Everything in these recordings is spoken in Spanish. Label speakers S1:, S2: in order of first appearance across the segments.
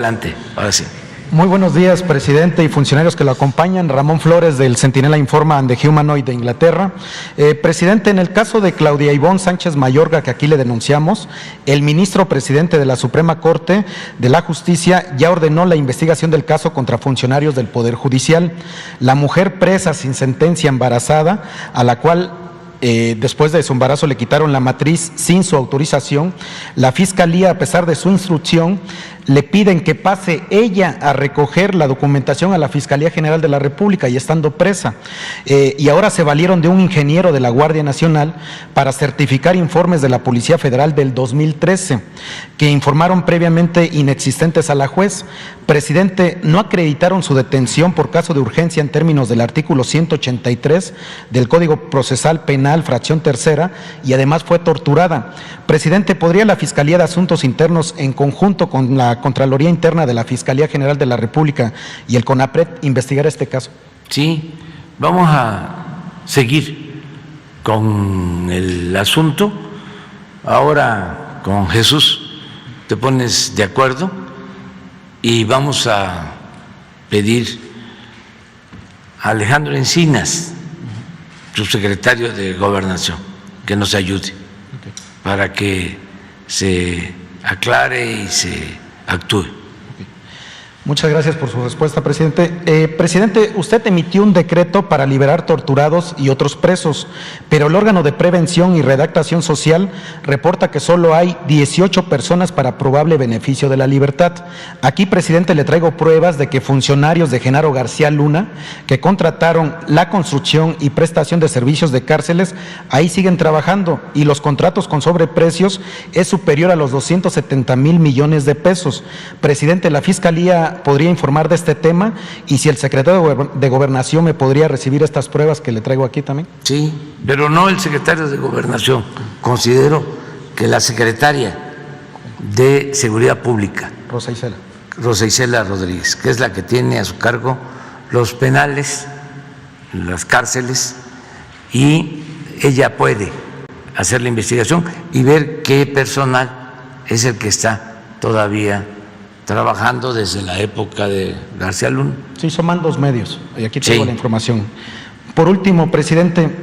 S1: Adelante, ahora sí.
S2: Muy buenos días, presidente y funcionarios que lo acompañan. Ramón Flores, del Centinela Informa and the Humanoid de Inglaterra. Presidente, en el caso de Claudia Ivonne Sánchez Mayorga, que aquí le denunciamos, el ministro presidente de la Suprema Corte de la Justicia ya ordenó la investigación del caso contra funcionarios del Poder Judicial. La mujer presa sin sentencia, embarazada, a la cual después de su embarazo le quitaron la matriz sin su autorización, la Fiscalía, a pesar de su instrucción, le piden que pase ella a recoger la documentación a la Fiscalía General de la República y estando presa. Y ahora se valieron de un ingeniero de la Guardia Nacional para certificar informes de la Policía Federal del 2013, que informaron previamente inexistentes a la juez. Presidente, no acreditaron su detención por caso de urgencia en términos del artículo 183 del Código Procesal Penal, fracción tercera, y además fue torturada. Presidente, ¿podría la Fiscalía de Asuntos Internos, en conjunto con la Contraloría Interna de la Fiscalía General de la República y el CONAPRED, investigar este caso?
S1: Sí, vamos a seguir con el asunto. Ahora con Jesús te pones de acuerdo y vamos a pedir a Alejandro Encinas, subsecretario de Gobernación, que nos ayude para que se aclare y se actúe.
S2: Muchas gracias por su respuesta, presidente. Presidente, usted emitió un decreto para liberar torturados y otros presos, pero el órgano de prevención y redactación social reporta que solo hay 18 personas para probable beneficio de la libertad. Aquí, presidente, le traigo pruebas de que funcionarios de Genaro García Luna, que contrataron la construcción y prestación de servicios de cárceles, ahí siguen trabajando y los contratos con sobreprecios es superior a los 270,000 millones de pesos. Presidente, la Fiscalía podría informar de este tema y si el secretario de Gobernación me podría recibir estas pruebas que le traigo aquí también.
S1: Sí, pero no el secretario de Gobernación. Considero que la secretaria de Seguridad Pública, Rosa Isela Rodríguez, que es la que tiene a su cargo los penales, las cárceles, y ella puede hacer la investigación y ver qué personal es el que está todavía trabajando desde la época de García Luna.
S2: Sí, son mandos medios, y aquí tengo la información. Por último, presidente,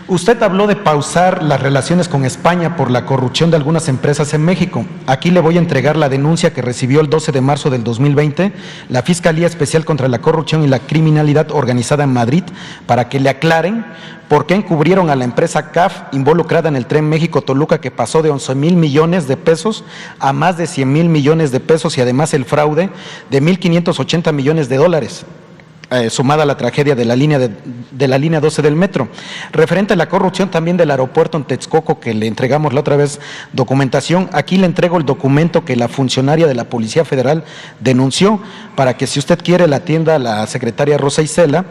S2: usted habló de pausar las relaciones con España por la corrupción de algunas empresas en México. Aquí le voy a entregar la denuncia que recibió el 12 de marzo del 2020 la Fiscalía Especial contra la Corrupción y la Criminalidad Organizada en Madrid, para que le aclaren por qué encubrieron a la empresa CAF involucrada en el Tren México-Toluca, que pasó de 11,000 millones de pesos a más de 100,000 millones de pesos, y además el fraude de 1,580 millones de dólares. Sumada a la tragedia de la línea 12 del metro. Referente a la corrupción también del aeropuerto en Texcoco, que le entregamos la otra vez documentación, aquí le entrego el documento que la funcionaria de la Policía Federal denunció, para que si usted quiere la atienda a la secretaria Rosa Isela.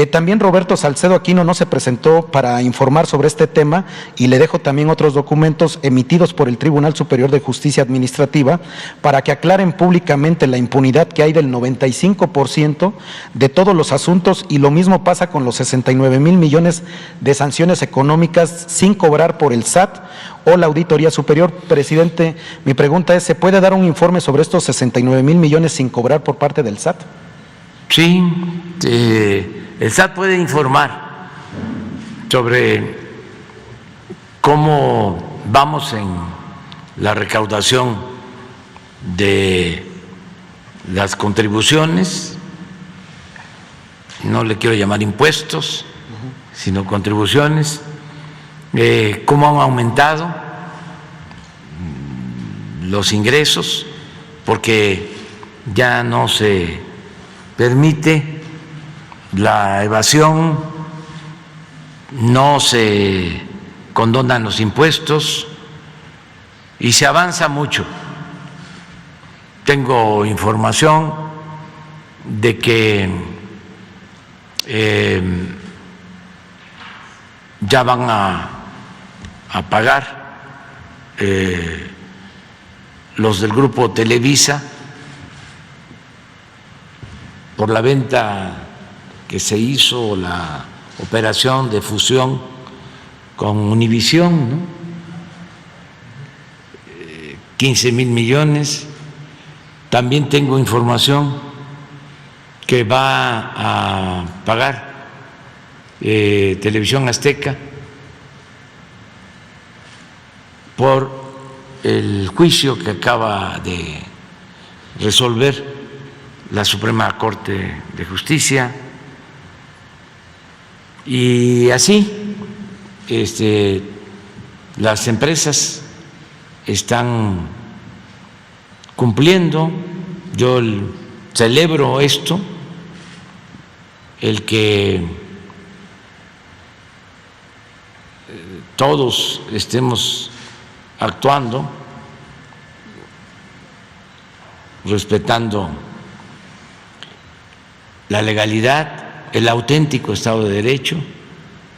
S2: También Roberto Salcedo Aquino no se presentó para informar sobre este tema, y le dejo también otros documentos emitidos por el Tribunal Superior de Justicia Administrativa para que aclaren públicamente la impunidad que hay del 95% de todos los asuntos, y lo mismo pasa con los 69,000 millones de sanciones económicas sin cobrar por el SAT o la Auditoría Superior. Presidente, mi pregunta es, ¿se puede dar un informe sobre estos 69,000 millones sin cobrar por parte del SAT?
S1: Sí, el SAT puede informar sobre cómo vamos en la recaudación de las contribuciones. No le quiero llamar impuestos, sino contribuciones, cómo han aumentado los ingresos, porque ya no se permite la evasión, no se condonan los impuestos y se avanza mucho. Tengo información de que ya van a pagar los del grupo Televisa por la venta que se hizo, la operación de fusión con Univisión, ¿no? 15,000 millones. También tengo información que va a pagar Televisión Azteca por el juicio que acaba de resolver la Suprema Corte de Justicia. Y así las empresas están cumpliendo. Yo celebro esto, el que todos estemos actuando respetando la legalidad, el auténtico Estado de Derecho,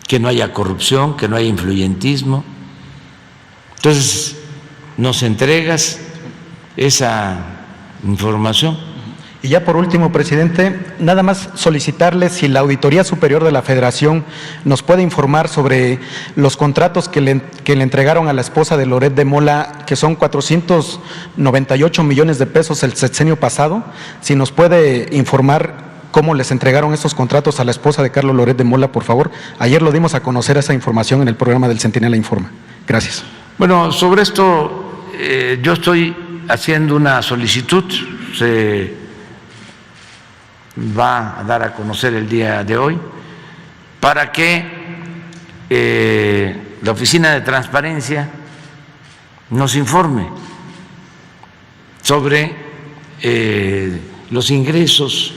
S1: que no haya corrupción, que no haya influyentismo. Entonces, nos entregas esa información.
S2: Y ya por último, presidente, nada más solicitarle si la Auditoría Superior de la Federación nos puede informar sobre los contratos que le entregaron a la esposa de Loret de Mola, que son 498 millones de pesos el sexenio pasado. Si nos puede informar cómo les entregaron estos contratos a la esposa de Carlos Loret de Mola, por favor. Ayer lo dimos a conocer esa información en el programa del Centinela Informa. Gracias.
S1: Bueno, sobre esto yo estoy haciendo una solicitud. Se va a dar a conocer el día de hoy para que la Oficina de Transparencia nos informe sobre los ingresos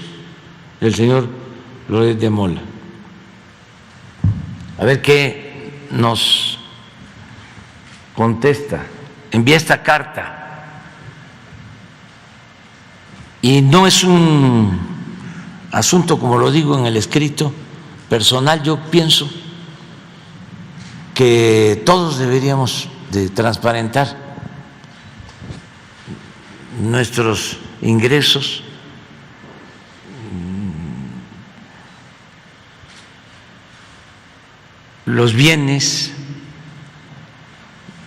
S1: del señor Loret de Mola. A ver qué nos contesta. Envía esta carta y no es un asunto, como lo digo en el escrito, personal. Yo pienso que todos deberíamos de transparentar nuestros ingresos, los bienes.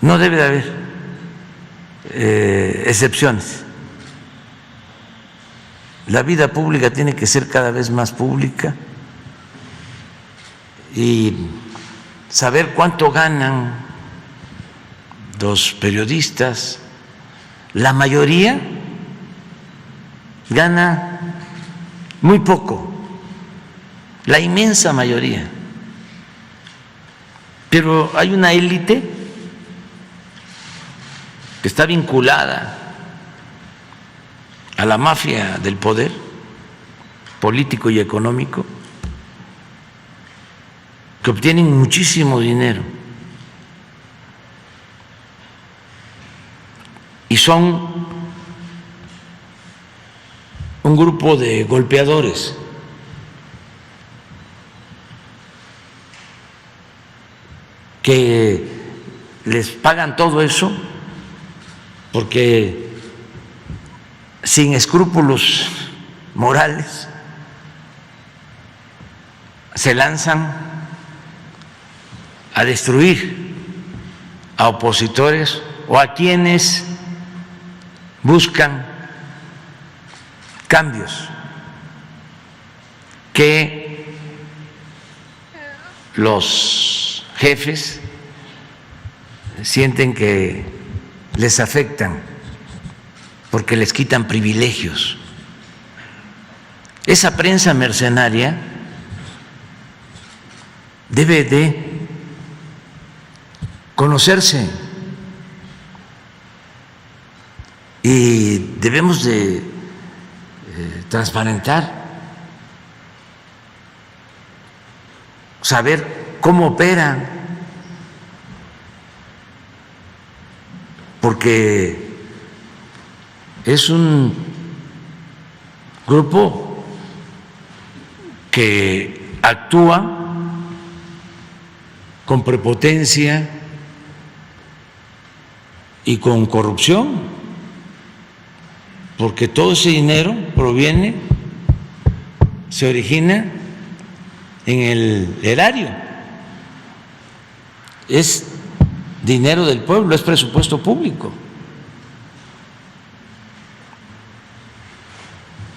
S1: No debe de haber excepciones. La vida pública tiene que ser cada vez más pública y saber cuánto ganan los periodistas. La mayoría gana muy poco, la inmensa mayoría. Pero hay una élite que está vinculada a la mafia del poder político y económico, que obtienen muchísimo dinero y son un grupo de golpeadores que les pagan todo eso porque sin escrúpulos morales se lanzan a destruir a opositores o a quienes buscan cambios que los jefes sienten que les afectan porque les quitan privilegios. Esa prensa mercenaria debe de conocerse y debemos de transparentar, saber cómo operan, porque es un grupo que actúa con prepotencia y con corrupción, porque todo ese dinero proviene, se origina en el erario, es dinero del pueblo, es presupuesto público.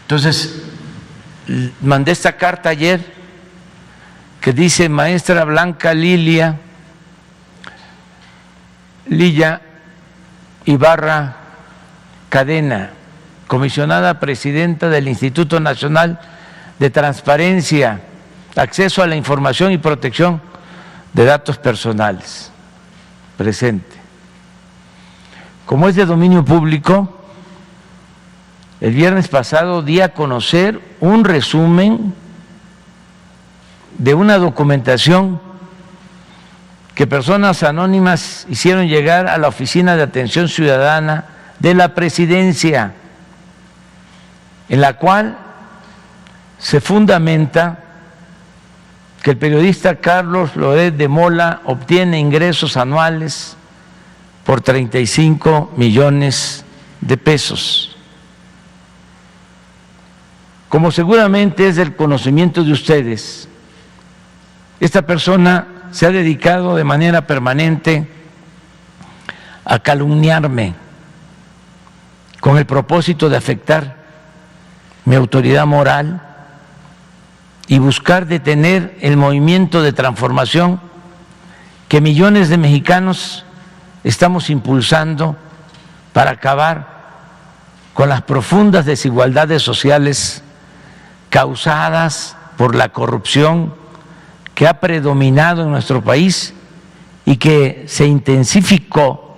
S1: Entonces, mandé esta carta ayer que dice: maestra Blanca Lilla Ibarra Cadena, comisionada presidenta del Instituto Nacional de Transparencia, Acceso a la Información y Protección de Datos Personales. Presente. Como es de dominio público, el viernes pasado di a conocer un resumen de una documentación que personas anónimas hicieron llegar a la Oficina de Atención Ciudadana de la Presidencia, en la cual se fundamenta que el periodista Carlos Loret de Mola obtiene ingresos anuales por 35 millones de pesos. Como seguramente es del conocimiento de ustedes, esta persona se ha dedicado de manera permanente a calumniarme con el propósito de afectar mi autoridad moral y buscar detener el movimiento de transformación que millones de mexicanos estamos impulsando para acabar con las profundas desigualdades sociales causadas por la corrupción que ha predominado en nuestro país y que se intensificó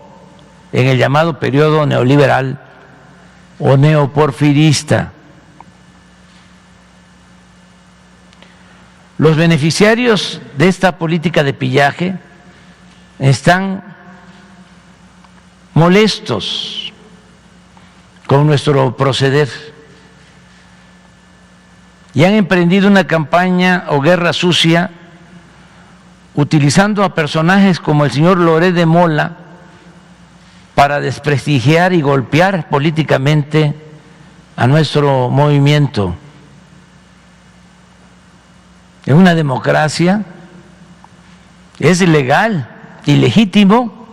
S1: en el llamado periodo neoliberal o neoporfirista. Los beneficiarios de esta política de pillaje están molestos con nuestro proceder y han emprendido una campaña o guerra sucia utilizando a personajes como el señor Loret de Mola para desprestigiar y golpear políticamente a nuestro movimiento. En una democracia es legal y legítimo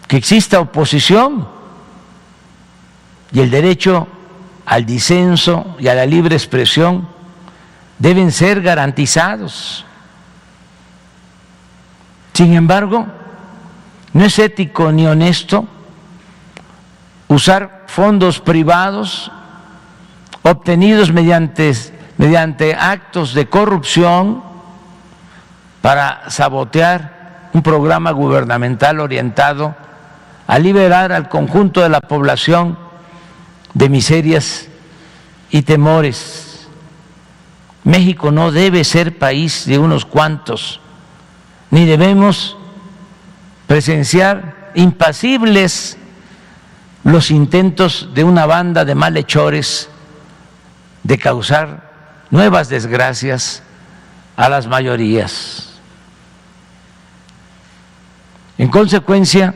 S1: que exista oposición y el derecho al disenso y a la libre expresión deben ser garantizados. Sin embargo, no es ético ni honesto usar fondos privados obtenidos mediante actos de corrupción para sabotear un programa gubernamental orientado a liberar al conjunto de la población de miserias y temores. México no debe ser país de unos cuantos, ni debemos presenciar impasibles los intentos de una banda de malhechores de causar nuevas desgracias a las mayorías. En consecuencia,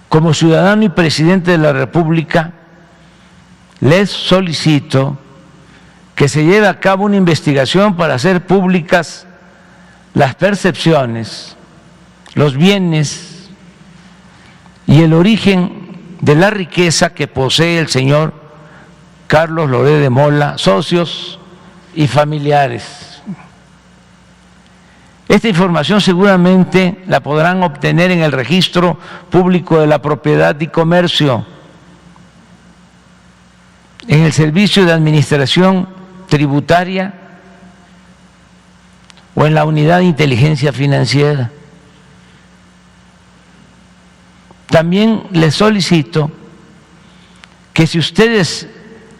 S1: como ciudadano y presidente de la República, les solicito que se lleve a cabo una investigación para hacer públicas las percepciones, los bienes y el origen de la riqueza que posee el señor Carlos Loret de Mola, socios y familiares. Esta información seguramente la podrán obtener en el Registro Público de la Propiedad y Comercio, en el Servicio de Administración Tributaria o en la Unidad de Inteligencia Financiera. También les solicito que si ustedes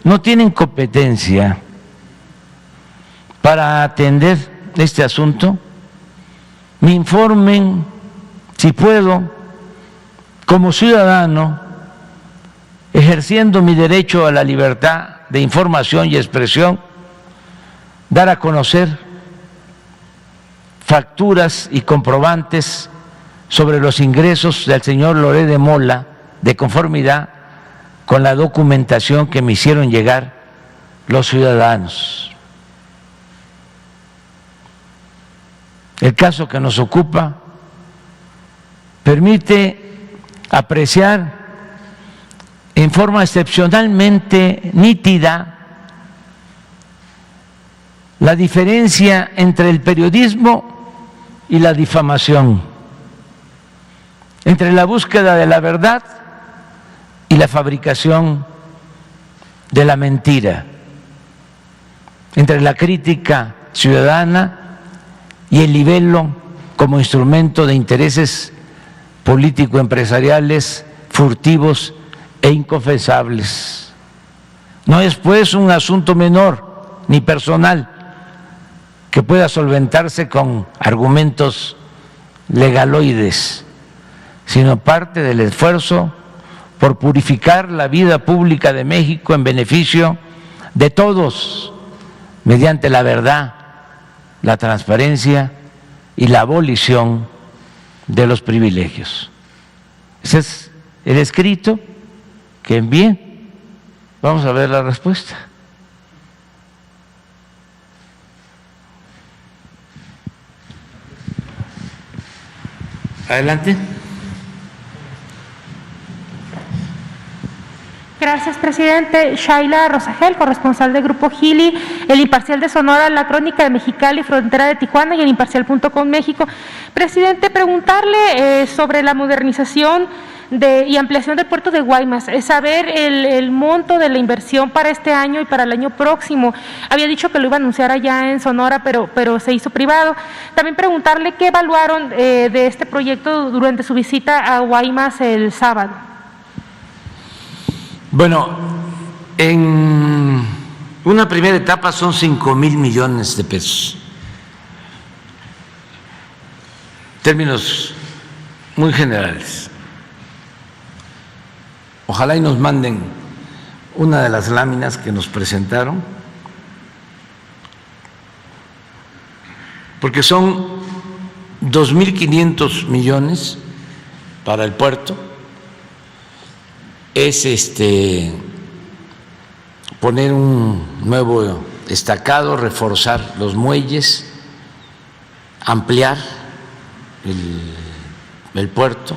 S1: no tienen competencia para atender este asunto, me informen, si puedo, como ciudadano, ejerciendo mi derecho a la libertad de información y expresión, dar a conocer facturas y comprobantes sobre los ingresos del señor Loret de Mola de conformidad con la documentación que me hicieron llegar los ciudadanos. El caso que nos ocupa permite apreciar en forma excepcionalmente nítida la diferencia entre el periodismo y la difamación, entre la búsqueda de la verdad y la fabricación de la mentira, entre la crítica ciudadana y el libelo como instrumento de intereses político-empresariales furtivos e inconfesables. No es pues un asunto menor ni personal que pueda solventarse con argumentos legaloides, sino parte del esfuerzo por purificar la vida pública de México en beneficio de todos, mediante la verdad, la transparencia y la abolición de los privilegios. Ese es el escrito que envié. Vamos a ver la respuesta. Adelante.
S3: Gracias, presidente. Shaila Rosagel, corresponsal del Grupo Gili, El Imparcial de Sonora, La Crónica de Mexicali, Frontera de Tijuana y El Imparcial.com México. Presidente, preguntarle sobre la modernización y ampliación del puerto de Guaymas, saber el monto de la inversión para este año y para el año próximo. Había dicho que lo iba a anunciar allá en Sonora, pero se hizo privado. También preguntarle qué evaluaron de este proyecto durante su visita a Guaymas el sábado.
S1: Bueno, en una primera etapa son 5,000 millones de pesos. Términos muy generales. Ojalá y nos manden una de las láminas que nos presentaron, porque son 2.500 millones para el puerto. Es poner un nuevo estacado, reforzar los muelles, ampliar el puerto,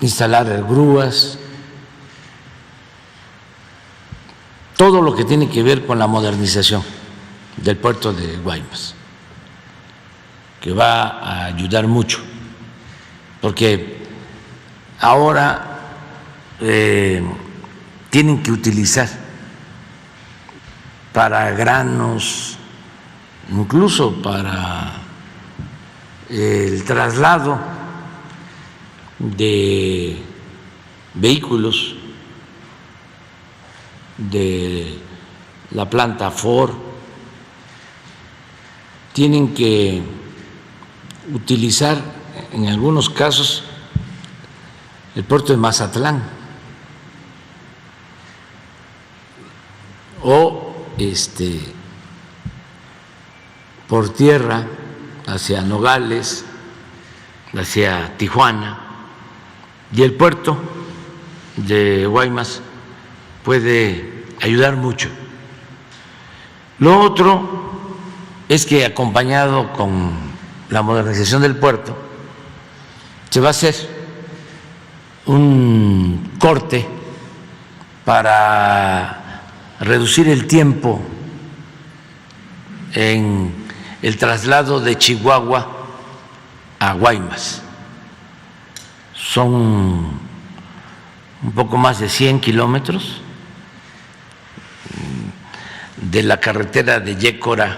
S1: instalar grúas, todo lo que tiene que ver con la modernización del puerto de Guaymas, que va a ayudar mucho, porque ahora tienen que utilizar para granos, incluso para el traslado de vehículos de la planta Ford, tienen que utilizar en algunos casos el puerto de Mazatlán o por tierra hacia Nogales, hacia Tijuana, y el puerto de Guaymas puede ayudar mucho. Lo otro es que, acompañado con la modernización del puerto, se va a hacer un corte para reducir el tiempo en el traslado de Chihuahua a Guaymas. Son un poco más de 100 kilómetros de la carretera de Yécora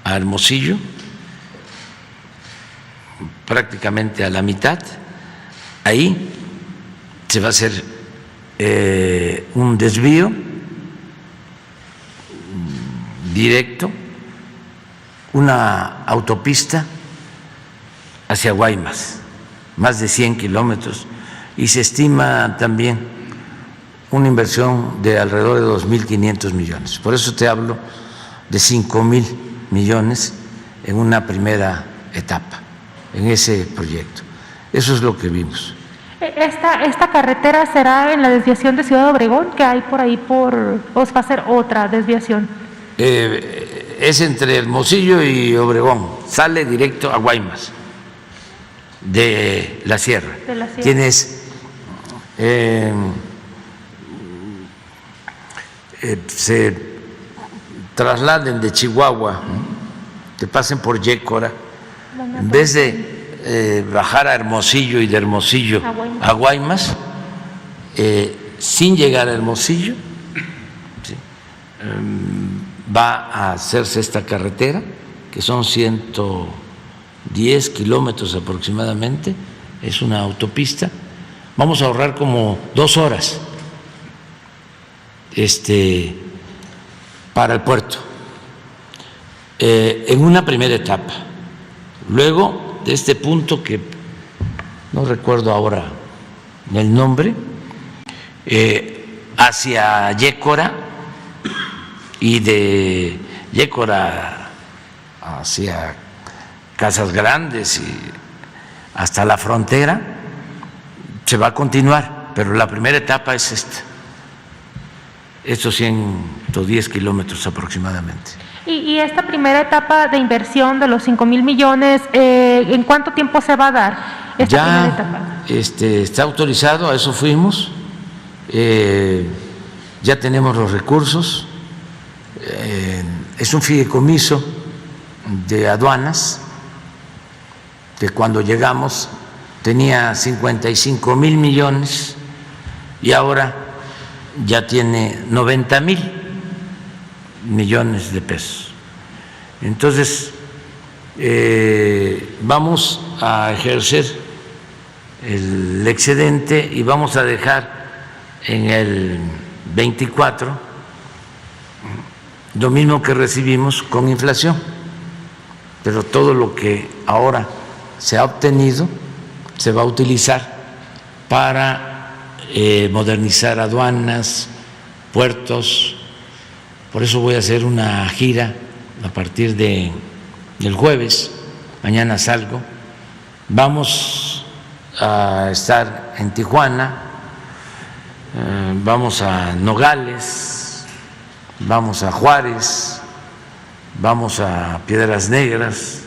S1: a Hermosillo, prácticamente a la mitad. Ahí se va a hacer un desvío directo, una autopista hacia Guaymas, más de 100 kilómetros, y se estima también una inversión de alrededor de 2.500 millones. Por eso te hablo de 5.000 millones en una primera etapa, en ese proyecto. Eso es lo que vimos.
S3: ¿Esta carretera será en la desviación de Ciudad Obregón, que hay por ahí, o va a ser otra desviación?
S1: Es entre Hermosillo y Obregón, sale directo a Guaymas de la sierra. Tienes se trasladen de Chihuahua, que pasen por Yécora, en vez de bajar a Hermosillo y de Hermosillo a Guaymas, sin llegar a Hermosillo, ¿sí? Va a hacerse esta carretera, que son 110 kilómetros aproximadamente, es una autopista. Vamos a ahorrar como 2 horas para el puerto, en una primera etapa. Luego, de este punto que no recuerdo ahora el nombre, hacia Yécora, y de Yécora hacia Casas Grandes y hasta la frontera, se va a continuar, pero la primera etapa es estos 110 kilómetros aproximadamente.
S3: Y esta primera etapa de inversión de los 5,000 millones, ¿en cuánto tiempo se va a dar esta primera etapa?
S1: Está autorizado, a eso fuimos, ya tenemos los recursos, es un fideicomiso de aduanas que cuando llegamos tenía 55,000 millones y ahora ya tiene 90,000 millones de pesos. Entonces, vamos a ejercer el excedente y vamos a dejar en el 24 lo mismo que recibimos con inflación, pero todo lo que ahora se ha obtenido se va a utilizar para modernizar aduanas, puertos. Por eso voy a hacer una gira a partir del jueves, mañana salgo. Vamos a estar en Tijuana, vamos a Nogales, vamos a Juárez, vamos a Piedras Negras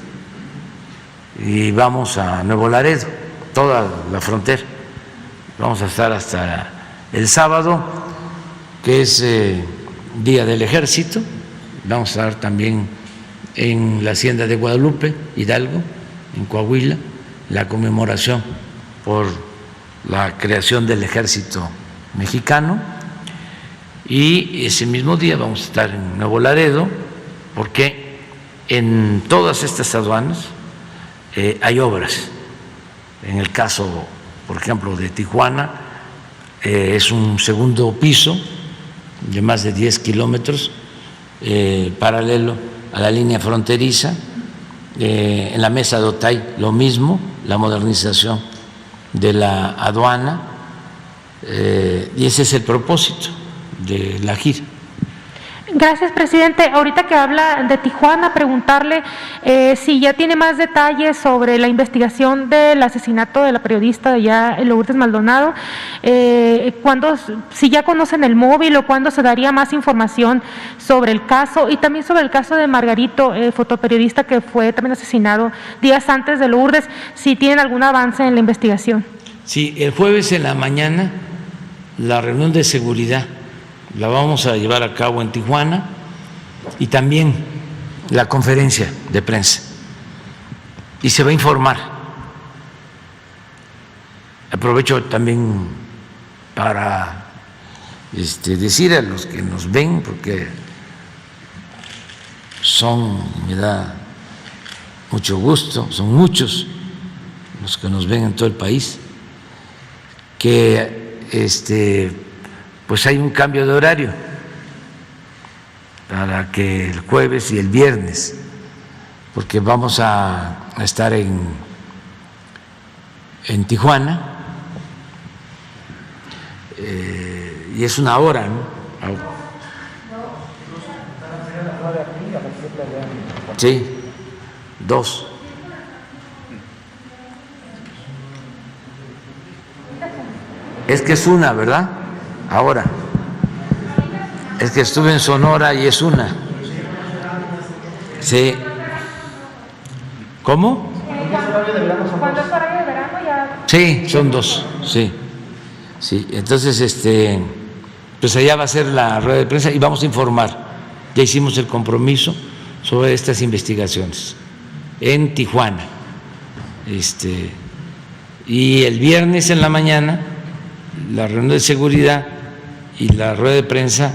S1: y vamos a Nuevo Laredo, toda la frontera. Vamos a estar hasta el sábado, que es Día del Ejército. Vamos a estar también en la Hacienda de Guadalupe, Hidalgo, en Coahuila, la conmemoración por la creación del Ejército Mexicano. Y ese mismo día vamos a estar en Nuevo Laredo, porque en todas estas aduanas hay obras. En el caso, por ejemplo, de Tijuana, es un segundo piso de más de 10 kilómetros, paralelo a la línea fronteriza. En la mesa de Otay lo mismo, la modernización de la aduana, y ese es el propósito de la gira.
S3: Gracias, presidente. Ahorita que habla de Tijuana, preguntarle si ya tiene más detalles sobre la investigación del asesinato de la periodista de allá, Lourdes Maldonado, si ya conocen el móvil o cuándo se daría más información sobre el caso, y también sobre el caso de Margarito, fotoperiodista que fue también asesinado días antes de Lourdes, si tienen algún avance en la investigación.
S1: Sí, el jueves en la mañana la reunión de seguridad la vamos a llevar a cabo en Tijuana, y también la conferencia de prensa, y se va a informar. Aprovecho también para decir a los que nos ven, porque me da mucho gusto, son muchos los que nos ven en todo el país, que pues hay un cambio de horario para que el jueves y el viernes, porque vamos a estar en Tijuana, y es una hora, ¿no? Sí, 2. Es que es una, ¿verdad? Ahora, es que estuve en Sonora y es una. Sí. ¿Cómo?
S3: ¿Cuándo es horario de verano? Ya.
S1: Sí, son 2, sí. Sí, entonces, pues allá va a ser la rueda de prensa y vamos a informar ya hicimos el compromiso sobre estas investigaciones en Tijuana. Y el viernes en la mañana la reunión de seguridad y la rueda de prensa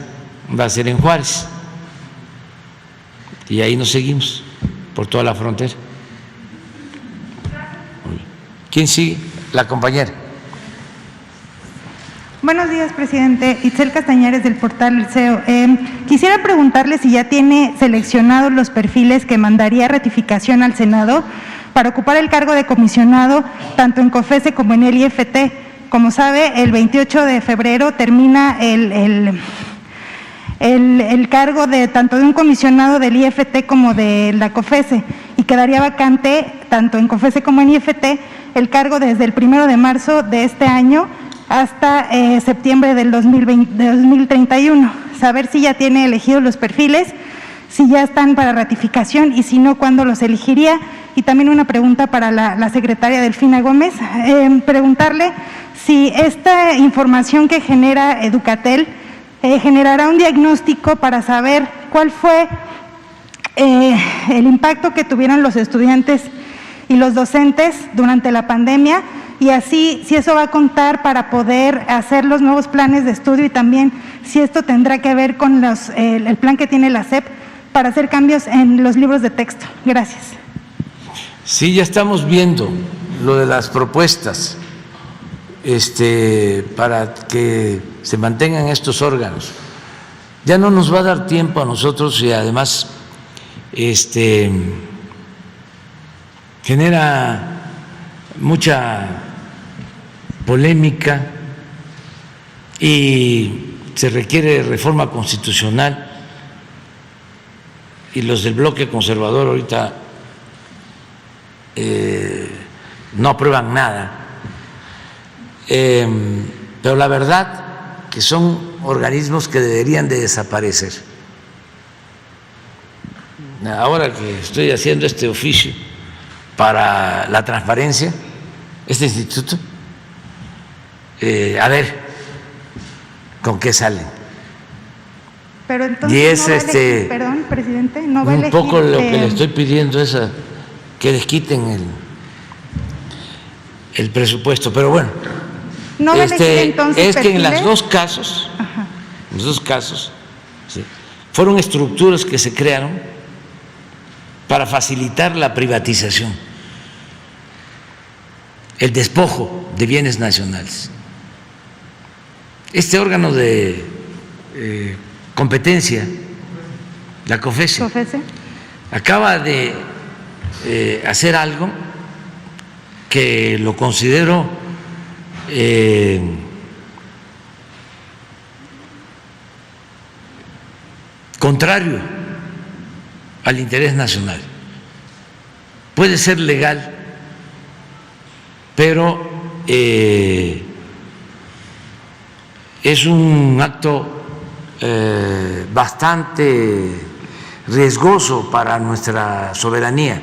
S1: va a ser en Juárez. Y ahí nos seguimos por toda la frontera. ¿Quién sigue? La compañera.
S4: Buenos días, presidente. Itzel Castañares, del portal El CEO. Quisiera preguntarle si ya tiene seleccionados los perfiles que mandaría a ratificación al Senado para ocupar el cargo de comisionado tanto en COFESE como en el IFT. Como sabe, el 28 de febrero termina el cargo de tanto de un comisionado del IFT como de la COFESE, y quedaría vacante tanto en COFESE como en IFT el cargo desde el 1 de marzo de este año hasta septiembre del 2031. Saber si ya tiene elegidos los perfiles, si ya están para ratificación y si no, ¿cuándo los elegiría? Y también una pregunta para la secretaria Delfina Gómez, preguntarle si esta información que genera Educatel generará un diagnóstico para saber cuál fue el impacto que tuvieron los estudiantes y los docentes durante la pandemia, y así si eso va a contar para poder hacer los nuevos planes de estudio, y también si esto tendrá que ver con el plan que tiene la SEP para hacer cambios en los libros de texto. Gracias.
S1: Sí, ya estamos viendo lo de las propuestas para que se mantengan estos órganos. Ya no nos va a dar tiempo a nosotros, y además genera mucha polémica y se requiere reforma constitucional, y los del bloque conservador ahorita no aprueban nada, pero la verdad que son organismos que deberían de desaparecer. Ahora que estoy haciendo este oficio para la transparencia, este instituto, a ver con qué salen.
S4: Pero entonces
S1: y es
S4: no va a elegir, perdón, presidente, no va a elegir,
S1: un poco lo que le estoy pidiendo es que les quiten el presupuesto, pero bueno,
S4: no va a elegir entonces
S1: es que en
S4: perfiles.
S1: los dos casos, ¿sí?, fueron estructuras que se crearon para facilitar la privatización, el despojo de bienes nacionales. Este órgano de competencia, la COFESE, acaba de hacer algo que lo considero contrario al interés nacional. Puede ser legal, pero es un acto bastante riesgoso para nuestra soberanía.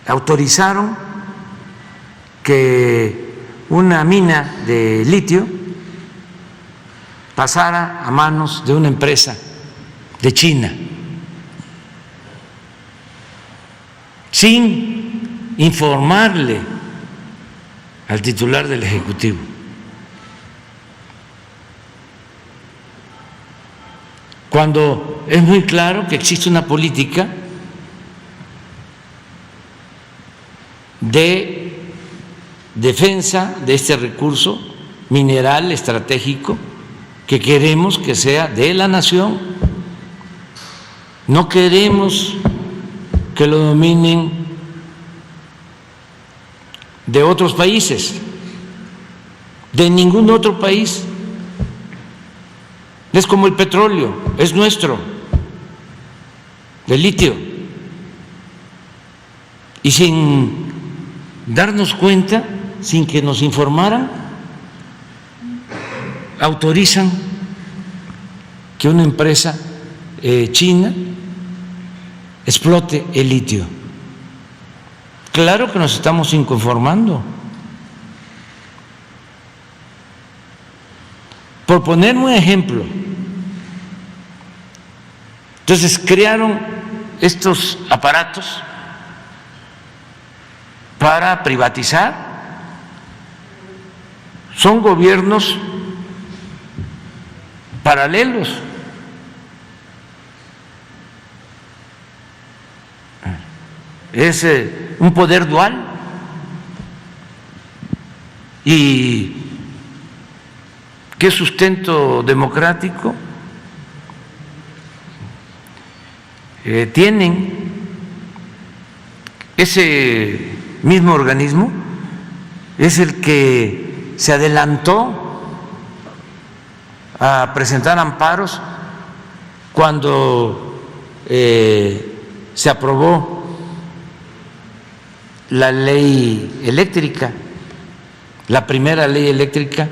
S1: Autorizaron que una mina de litio pasara a manos de una empresa de China, sin informarle al titular del Ejecutivo. Cuando es muy claro que existe una política de defensa de este recurso mineral estratégico que queremos que sea de la nación. No queremos que lo dominen de otros países, de ningún otro país. Es como el petróleo, es nuestro, el litio. Y sin darnos cuenta, sin que nos informaran, autorizan que una empresa china explote el litio. Claro que nos estamos inconformando. Por poner un ejemplo, Entonces crearon estos aparatos para privatizar. Son gobiernos paralelos. Es un poder dual. ¿Y qué sustento democrático tienen? Ese mismo organismo es el que se adelantó a presentar amparos cuando se aprobó la ley eléctrica, la primera ley eléctrica,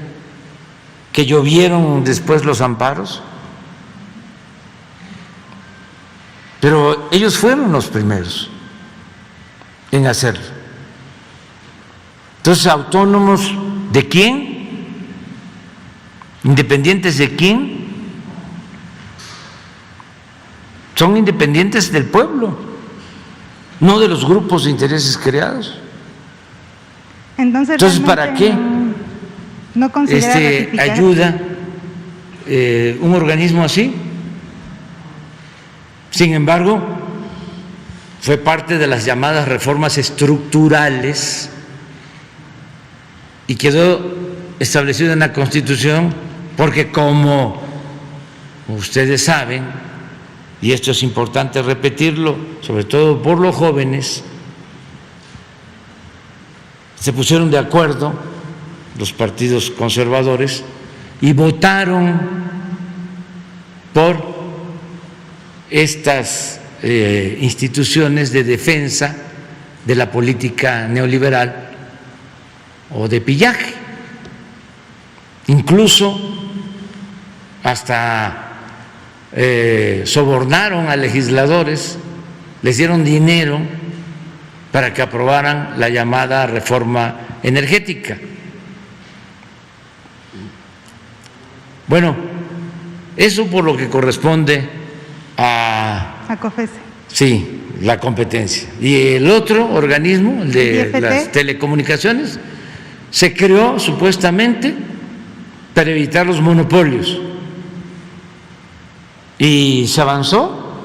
S1: que llovieron después los amparos, pero ellos fueron los primeros en hacerlo. Entonces, ¿autónomos de quién? ¿Independientes de quién? Son independientes del pueblo, no de los grupos de intereses creados. Entonces, ¿para qué
S4: no considera
S1: ayuda un organismo así? Sin embargo, fue parte de las llamadas reformas estructurales y quedó establecido en la Constitución porque, como ustedes saben, y esto es importante repetirlo, sobre todo por los jóvenes, se pusieron de acuerdo los partidos conservadores y votaron por estas instituciones de defensa de la política neoliberal o de pillaje. Incluso hasta sobornaron a legisladores, les dieron dinero para que aprobaran la llamada reforma energética. Bueno, eso por lo que corresponde a
S4: COFECE.
S1: Sí, la competencia. Y el otro organismo, el de las telecomunicaciones, se creó supuestamente para evitar los monopolios. Y se avanzó.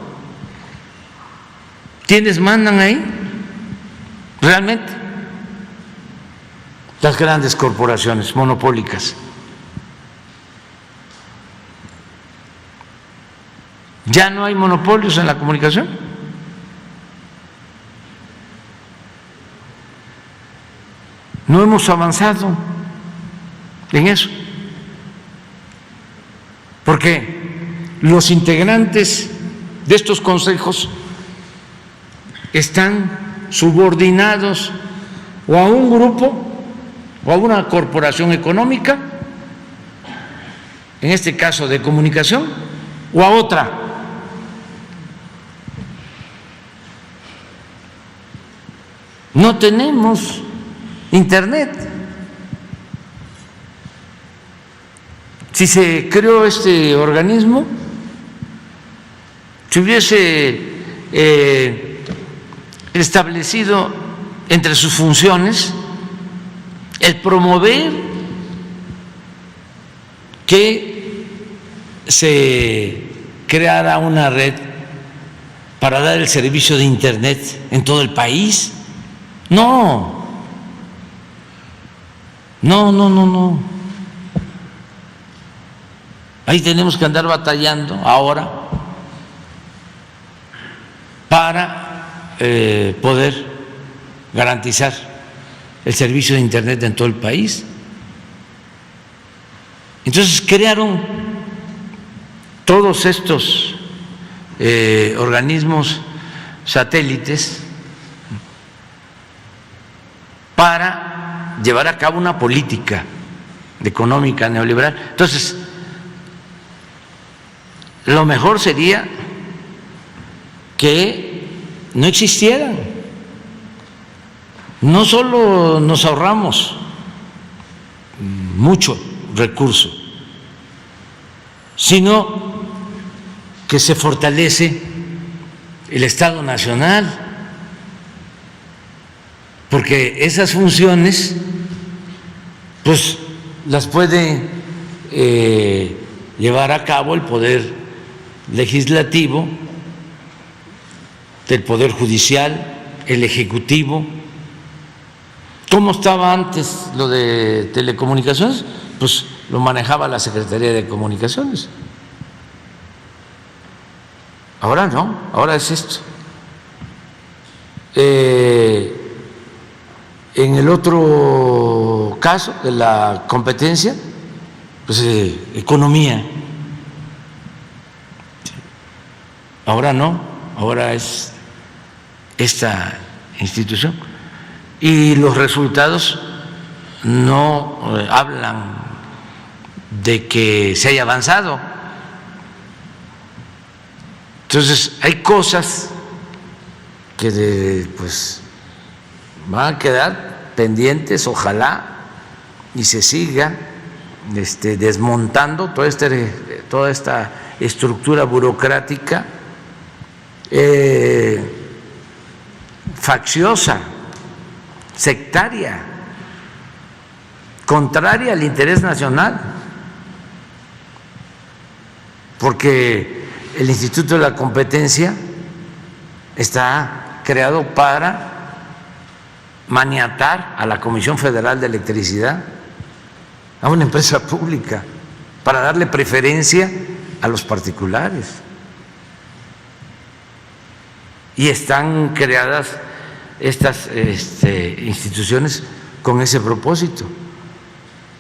S1: ¿Quiénes mandan ahí? Realmente las grandes corporaciones monopólicas. Ya no hay monopolios en la comunicación. No hemos avanzado en eso, porque los integrantes de estos consejos están subordinados o a un grupo o a una corporación económica, en este caso de comunicación, o a otra. No tenemos internet. Si se creó este organismo, se hubiese establecido entre sus funciones el promover que se creara una red para dar el servicio de internet en todo el país. No. Ahí tenemos que andar batallando ahora para poder garantizar el servicio de internet en todo el país. Entonces crearon todos estos organismos satélites para llevar a cabo una política económica neoliberal. Entonces, lo mejor sería que no existieran. No solo nos ahorramos mucho recurso, sino que se fortalece el Estado Nacional, porque esas funciones pues las puede llevar a cabo el Poder Legislativo, el Poder Judicial, el Ejecutivo. ¿Cómo estaba antes lo de telecomunicaciones? Pues lo manejaba la Secretaría de Comunicaciones. Ahora no, ahora es esto. En el otro caso de la competencia, pues economía. Ahora no, ahora es esta institución. Y los resultados no hablan de que se haya avanzado. Entonces hay cosas que pues van a quedar pendientes, ojalá, y se siga desmontando toda esta estructura burocrática facciosa, sectaria, contraria al interés nacional, porque el Instituto de la Competencia está creado para maniatar a la Comisión Federal de Electricidad, a una empresa pública, para darle preferencia a los particulares. Y están creadas estas instituciones con ese propósito,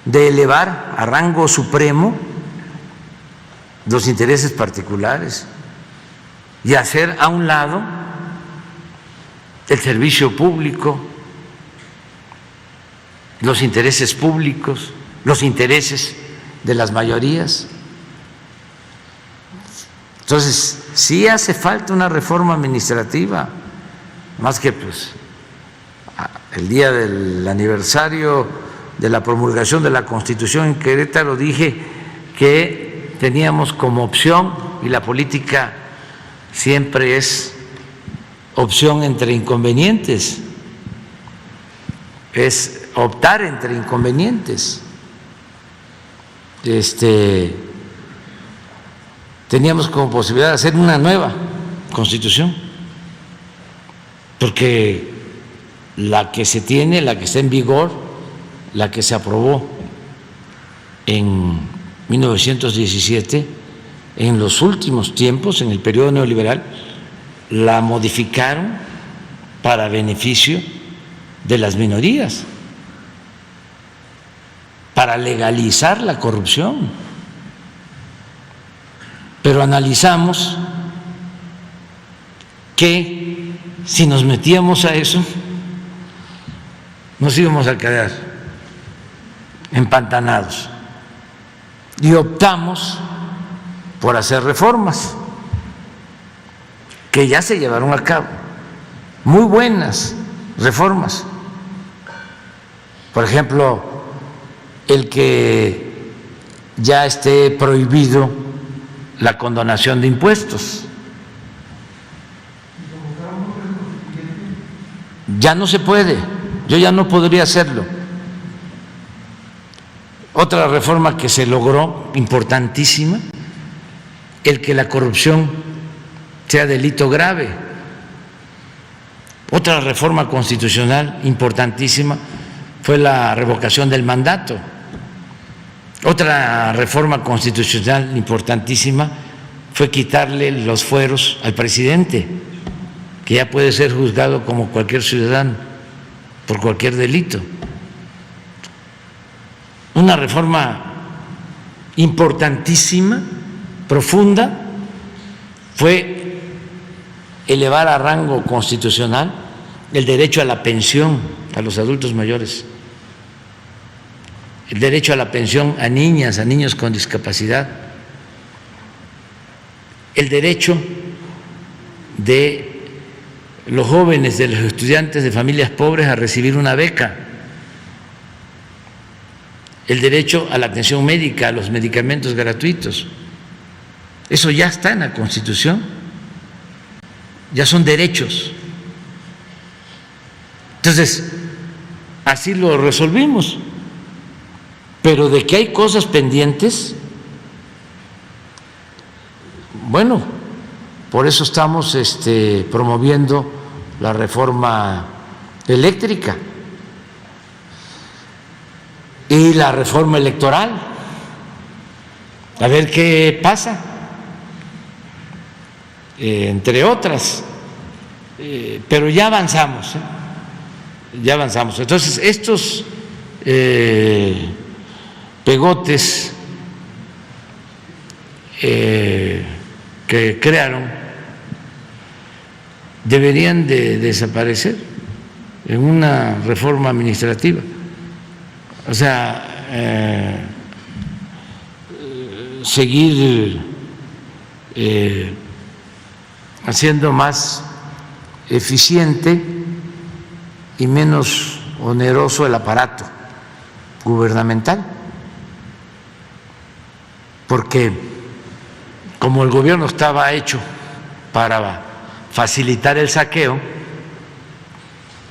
S1: de elevar a rango supremo los intereses particulares y hacer a un lado el servicio público, los intereses públicos, los intereses de las mayorías. Entonces, sí hace falta una reforma administrativa, más que pues el día del aniversario de la promulgación de la Constitución en Querétaro dije que teníamos como opción, y la política siempre es opción entre inconvenientes, es optar entre inconvenientes. Teníamos como posibilidad de hacer una nueva Constitución, porque la que se tiene, la que está en vigor, la que se aprobó en 1917, en los últimos tiempos, en el periodo neoliberal, la modificaron para beneficio de las minorías, para legalizar la corrupción. Pero analizamos que si nos metíamos a eso, nos íbamos a quedar empantanados, y optamos por hacer reformas que ya se llevaron a cabo, muy buenas reformas. Por ejemplo, el que ya esté prohibido la condonación de impuestos. Ya no se puede, yo ya no podría hacerlo. Otra reforma que se logró, importantísima, el que la corrupción sea delito grave. Otra reforma constitucional importantísima fue la revocación del mandato. Otra reforma constitucional importantísima fue quitarle los fueros al presidente, que ya puede ser juzgado como cualquier ciudadano por cualquier delito. Una reforma importantísima, profunda, fue elevar a rango constitucional el derecho a la pensión a los adultos mayores, el derecho a la pensión a niñas, a niños con discapacidad, el derecho de los jóvenes, de los estudiantes de familias pobres a recibir una beca, el derecho a la atención médica, a los medicamentos gratuitos, Eso ya está en la Constitución, ya son derechos. Entonces, así lo resolvimos. Pero de que hay cosas pendientes, bueno, por eso estamos promoviendo la reforma eléctrica y la reforma electoral. A ver qué pasa, entre otras, pero ya avanzamos, ya avanzamos. Entonces, estos pegotes que crearon deberían de desaparecer en una reforma administrativa. O sea, seguir haciendo más eficiente y menos oneroso el aparato gubernamental, porque como el gobierno estaba hecho para facilitar el saqueo,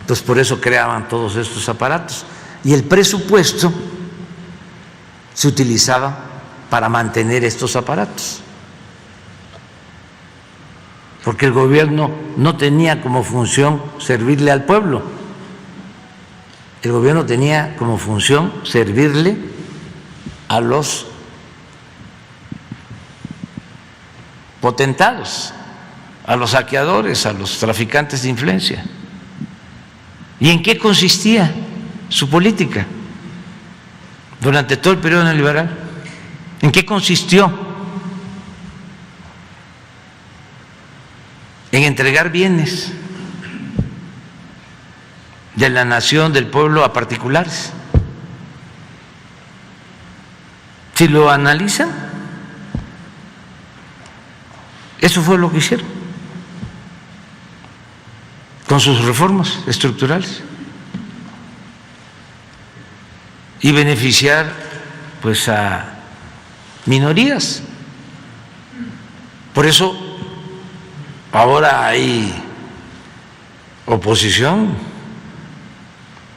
S1: pues por eso creaban todos estos aparatos, y el presupuesto se utilizaba para mantener estos aparatos, porque el gobierno no tenía como función servirle al pueblo, el gobierno tenía como función servirle a los potentados, a los saqueadores, a los traficantes de influencia. ¿Y en qué consistía su política durante todo el periodo neoliberal? ¿En qué consistió? En entregar bienes de la nación, del pueblo, a particulares. Si lo analizan, eso fue lo que hicieron con sus reformas estructurales, y beneficiar pues a minorías. Por eso ahora hay oposición,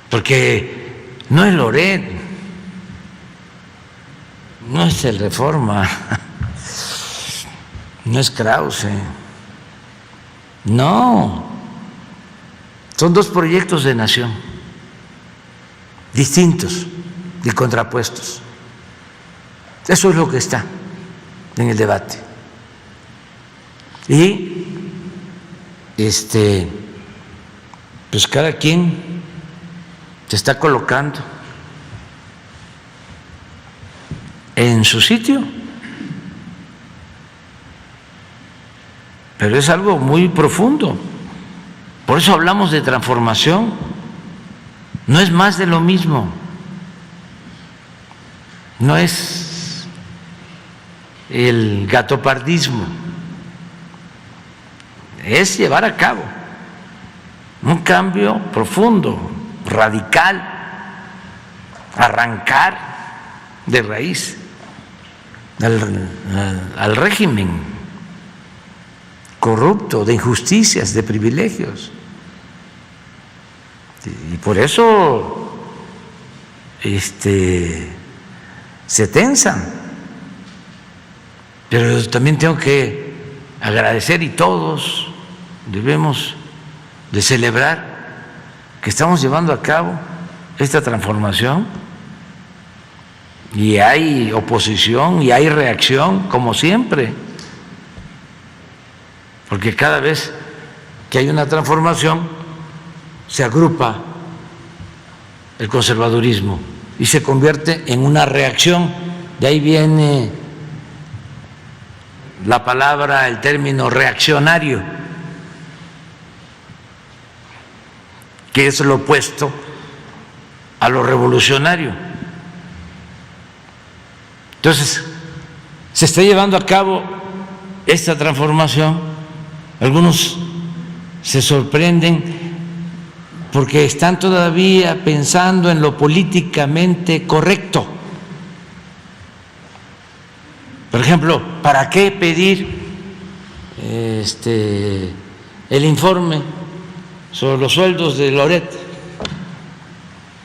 S1: porque no es Loret, no es el Reforma, no es Krause, no, son dos proyectos de nación distintos y contrapuestos. Eso es lo que está en el debate. Y pues cada quien se está colocando en su sitio, pero es algo muy profundo. Por eso hablamos de transformación, no es más de lo mismo, no es el gatopardismo, es llevar a cabo un cambio profundo, radical, arrancar de raíz al régimen corrupto de injusticias, de privilegios. Y por eso se tensan. Pero también tengo que agradecer, y todos debemos de celebrar que estamos llevando a cabo esta transformación, y hay oposición y hay reacción, como siempre, porque cada vez que hay una transformación se agrupa el conservadurismo y se convierte en una reacción. De ahí viene la palabra, el término reaccionario, que es lo opuesto a lo revolucionario. Entonces, se está llevando a cabo esta transformación. Algunos se sorprenden porque están todavía pensando en lo políticamente correcto. Por ejemplo, ¿para qué pedir el informe sobre los sueldos de Loret?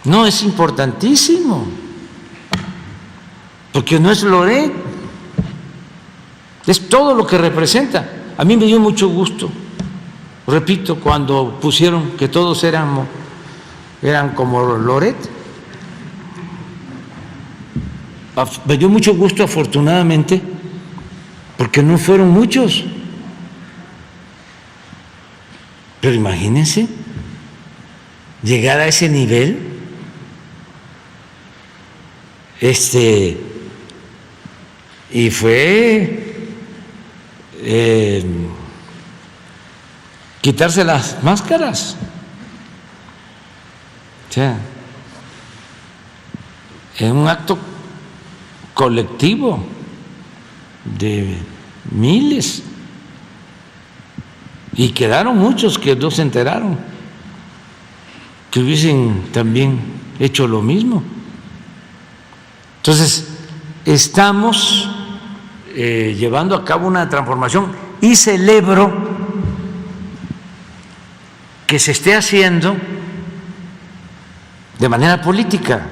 S1: No, es importantísimo, porque no es Loret, es todo lo que representa. A mí me dio mucho gusto, repito, cuando pusieron que todos eran como Loret. Me dio mucho gusto, afortunadamente, porque no fueron muchos. Pero imagínense llegar a ese nivel, y fue quitarse las máscaras. O sea, en un acto colectivo de miles, y quedaron muchos que no se enteraron, que hubiesen también hecho lo mismo. Entonces, estamos llevando a cabo una transformación y celebro que se esté haciendo de manera política,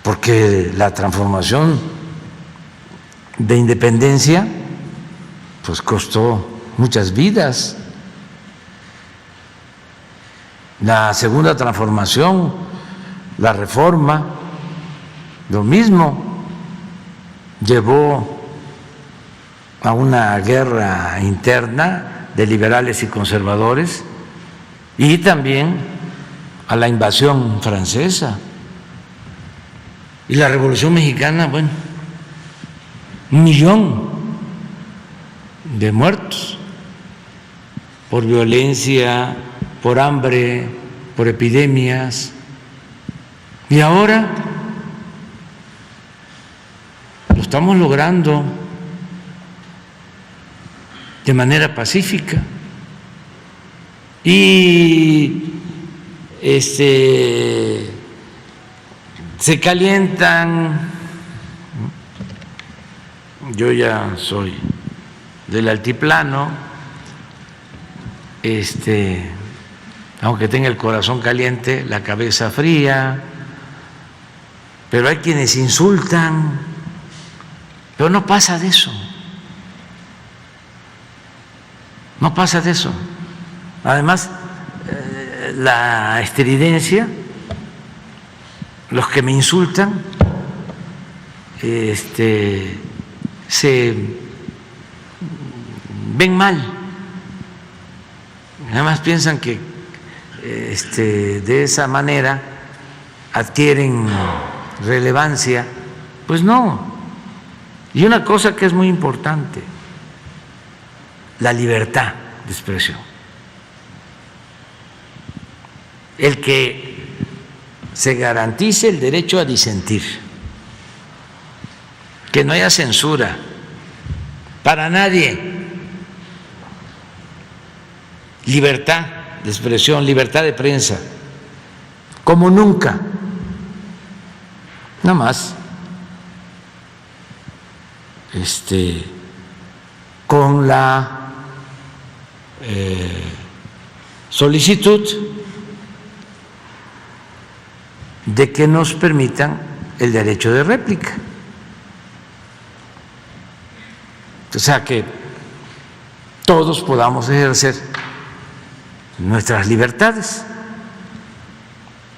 S1: porque la transformación de independencia pues costó muchas vidas. La segunda transformación, la reforma, lo mismo, llevó a una guerra interna de liberales y conservadores, y también a la invasión francesa. Y la Revolución Mexicana, bueno, 1 millón de muertos por violencia, por hambre, por epidemias. Y ahora lo estamos logrando de manera pacífica. Y se calientan. Yo ya soy del altiplano, aunque tenga el corazón caliente, la cabeza fría, pero hay quienes insultan, pero no pasa de eso, no pasa de eso. Además, la estridencia, los que me insultan, se ven mal, nada más piensan que de esa manera adquieren relevancia. Pues no. Y una cosa que es muy importante, la libertad de expresión, el que se garantice el derecho a disentir, que no haya censura para nadie, libertad de expresión, libertad de prensa, como nunca. Nada más con la solicitud de que nos permitan el derecho de réplica. O sea, que todos podamos ejercer nuestras libertades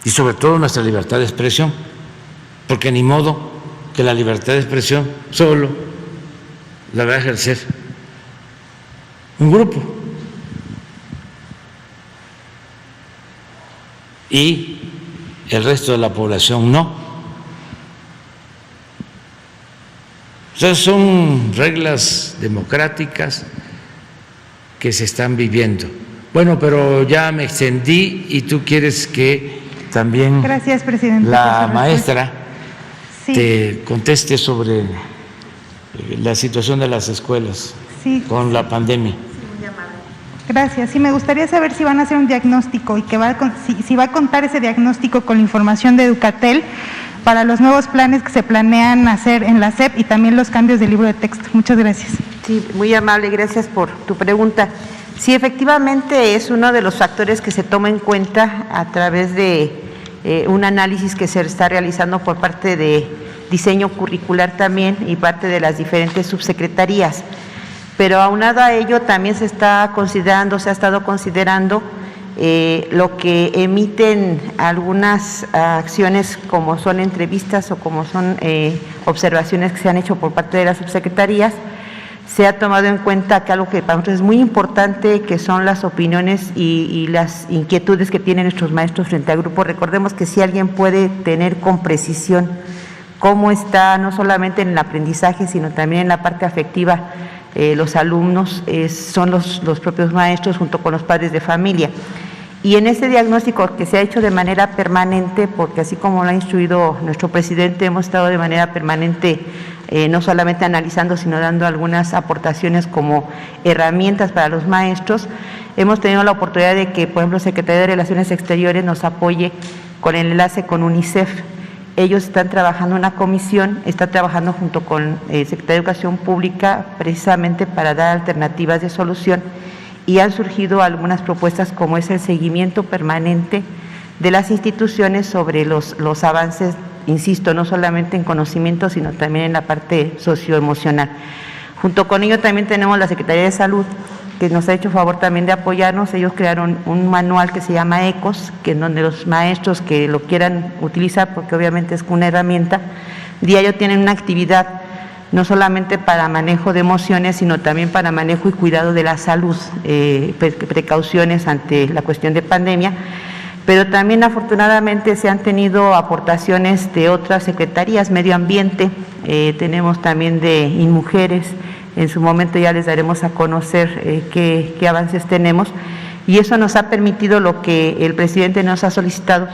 S1: y sobre todo nuestra libertad de expresión, porque ni modo que la libertad de expresión solo la va a ejercer un grupo y el resto de la población no. O sea, son reglas democráticas que se están viviendo. Bueno, pero ya me extendí y tú quieres que también
S4: Gracias, presidente,
S1: la maestra
S4: sí.
S1: te conteste sobre la situación de las escuelas
S4: Sí.
S1: con la pandemia.
S4: Gracias. Sí, me gustaría saber si van a hacer un diagnóstico y si va a contar ese diagnóstico con la información de Educatel, para los nuevos planes que se planean hacer en la SEP y también los cambios del libro de texto. Muchas gracias.
S5: Sí, muy amable, gracias por tu pregunta. Sí, efectivamente es uno de los factores que se toma en cuenta a través de un análisis que se está realizando por parte de diseño curricular también y parte de las diferentes subsecretarías. Pero aunado a ello también se está considerando, se ha estado considerando lo que emiten algunas acciones como son entrevistas o como son observaciones que se han hecho por parte de las subsecretarías. Se ha tomado en cuenta que algo que para nosotros es muy importante, que son las opiniones y las inquietudes que tienen nuestros maestros frente al grupo. Recordemos que si alguien puede tener con precisión cómo está, no solamente en el aprendizaje, sino también en la parte afectiva, los alumnos, son los propios maestros junto con los padres de familia. Y en este diagnóstico que se ha hecho de manera permanente, porque así como lo ha instruido nuestro presidente, hemos estado de manera permanente no solamente analizando, sino dando algunas aportaciones como herramientas para los maestros. Hemos tenido la oportunidad de que, por ejemplo, Secretaría de Relaciones Exteriores nos apoye con el enlace con UNICEF. Ellos están trabajando una comisión, está trabajando junto con Secretaría de Educación Pública precisamente para dar alternativas de solución, y han surgido algunas propuestas como es el seguimiento permanente de las instituciones sobre los avances, insisto, no solamente en conocimiento, sino también en la parte socioemocional. Junto con ello también tenemos la Secretaría de Salud, que nos ha hecho favor también de apoyarnos. Ellos crearon un manual que se llama ECOS, que en donde los maestros que lo quieran utilizar, porque obviamente es una herramienta, diario tienen una actividad no solamente para manejo de emociones, sino también para manejo y cuidado de la salud, precauciones ante la cuestión de pandemia. Pero también afortunadamente se han tenido aportaciones de otras secretarías, medio ambiente, tenemos también de INMujeres. En su momento ya les daremos a conocer qué avances tenemos, y eso nos ha permitido lo que el presidente nos ha solicitado,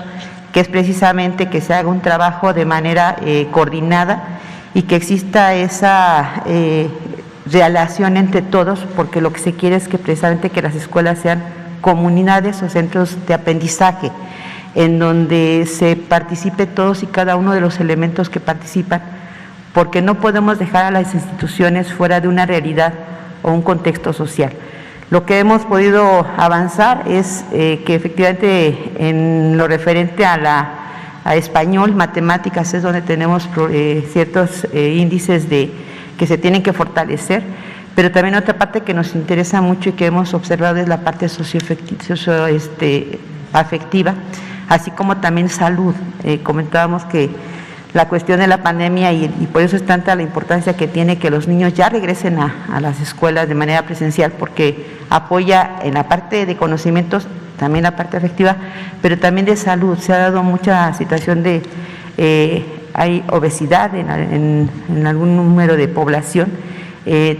S5: que es precisamente que se haga un trabajo de manera coordinada y que exista esa relación entre todos, porque lo que se quiere es que precisamente que las escuelas sean comunidades o centros de aprendizaje, en donde se participe todos y cada uno de los elementos que participan, porque no podemos dejar a las instituciones fuera de una realidad o un contexto social. Lo que hemos podido avanzar es que efectivamente en lo referente a español, matemáticas, es donde tenemos ciertos índices que se tienen que fortalecer, pero también otra parte que nos interesa mucho y que hemos observado es la parte afectiva, así como también salud. Comentábamos que la cuestión de la pandemia y por eso es tanta la importancia que tiene que los niños ya regresen a las escuelas de manera presencial, porque apoya en la parte de conocimientos, también la parte afectiva, pero también de salud. Se ha dado mucha situación de, hay obesidad en algún número de población,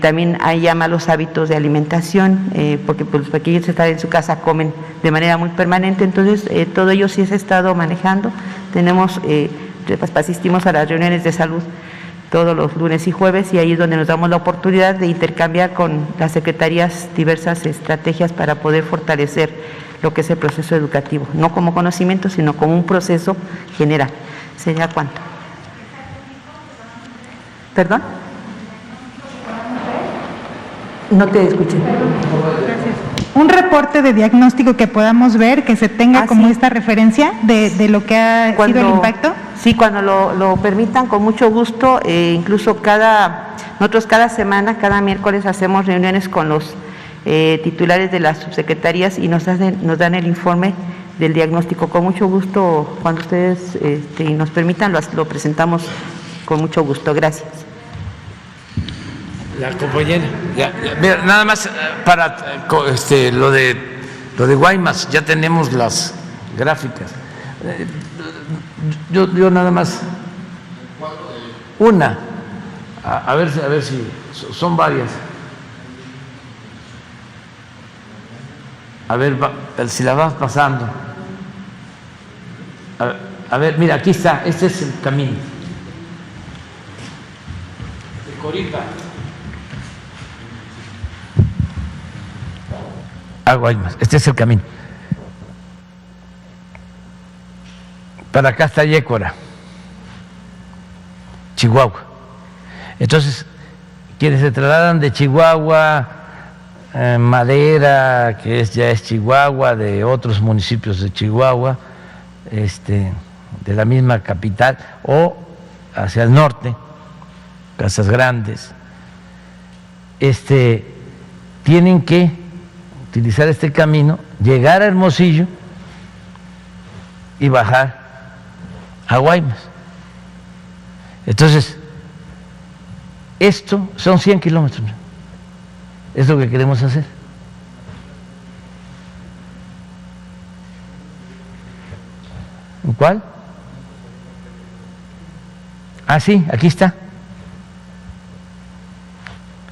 S5: también hay ya malos hábitos de alimentación, porque pues, los pequeños están en su casa, comen de manera muy permanente. Entonces todo ello sí se ha estado manejando. Tenemos, asistimos a las reuniones de salud todos los lunes y jueves, y ahí es donde nos damos la oportunidad de intercambiar con las secretarías diversas estrategias para poder fortalecer lo que es el proceso educativo, no como conocimiento, sino como un proceso general. ¿Sería cuánto? ¿Perdón? No te escuché.
S4: Gracias. Un reporte de diagnóstico que podamos ver, que se tenga como
S5: sí,
S4: esta referencia de lo que ha sido el impacto.
S5: Sí, cuando lo permitan, con mucho gusto. Incluso nosotros cada semana, cada miércoles hacemos reuniones con los titulares de las subsecretarías y nos dan el informe del diagnóstico. Con mucho gusto, cuando ustedes nos permitan, lo presentamos con mucho gusto. Gracias.
S1: La compañera, mira, nada más para lo de Guaymas, ya tenemos las gráficas. Yo nada más una, a ver si son varias. A ver si la vas pasando. A ver, mira, aquí está, este es el camino. De Coripa. Guaymas, este es el camino. Para acá está Yécora. Chihuahua. Entonces, quienes se trasladan de Chihuahua, Madera, que ya es Chihuahua, de otros municipios de Chihuahua, de la misma capital, o hacia el norte, Casas Grandes, tienen que utilizar este camino, llegar a Hermosillo y bajar a Guaymas. Entonces, esto son 100 kilómetros. Es lo que queremos hacer. ¿Cuál? Ah, sí, aquí está.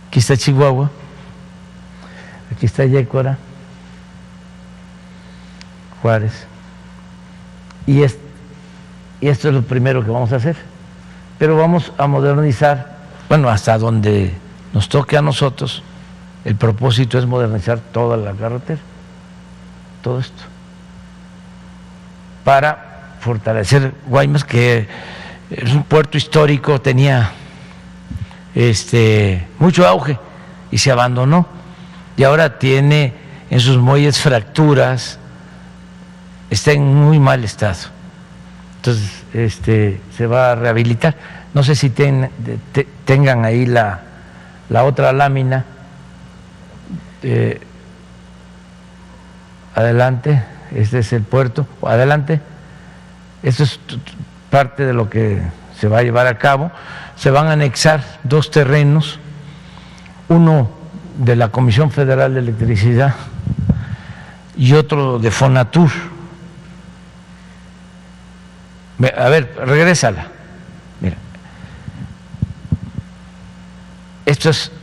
S1: Aquí está Chihuahua. Aquí está Yécora, Juárez. Y esto es lo primero que vamos a hacer. Pero vamos a modernizar, bueno, hasta donde nos toque a nosotros. El propósito es modernizar toda la carretera, todo esto, para fortalecer Guaymas, que es un puerto histórico, tenía mucho auge y se abandonó, y ahora tiene en sus muelles fracturas, está en muy mal estado. Entonces se va a rehabilitar. No sé si tengan ahí la otra lámina. Adelante, este es el puerto, adelante. Esto es parte de lo que se va a llevar a cabo. Se van a anexar 2 terrenos, uno de la Comisión Federal de Electricidad y otro de Fonatur. A ver, regrésala. Mira, esto es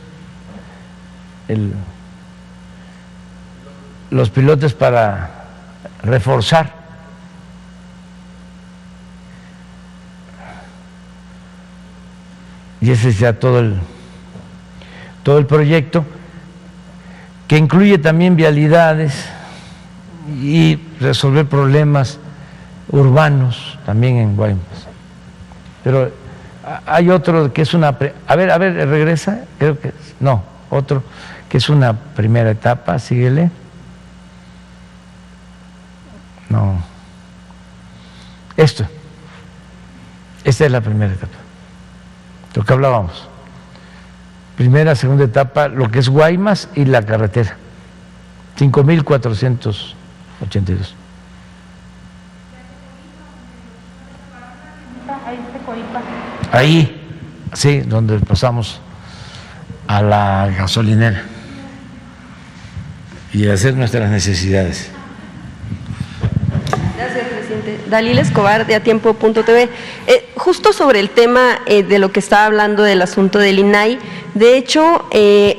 S1: los pilotes para reforzar y ese es ya todo el proyecto, que incluye también vialidades y resolver problemas urbanos también en Guaymas. Pero hay otro que es una a ver, regresa, creo que no, otro que es una primera etapa, síguele. No. Esta es la primera etapa, lo que hablábamos. Primera, segunda etapa, lo que es Guaymas y la carretera, 5.482. Ahí, sí, donde pasamos a la gasolinera y hacer nuestras necesidades.
S6: Gracias, presidente. Dalila Escobar, de Atiempo.tv. Justo sobre el tema de lo que estaba hablando del asunto del INAI, de hecho,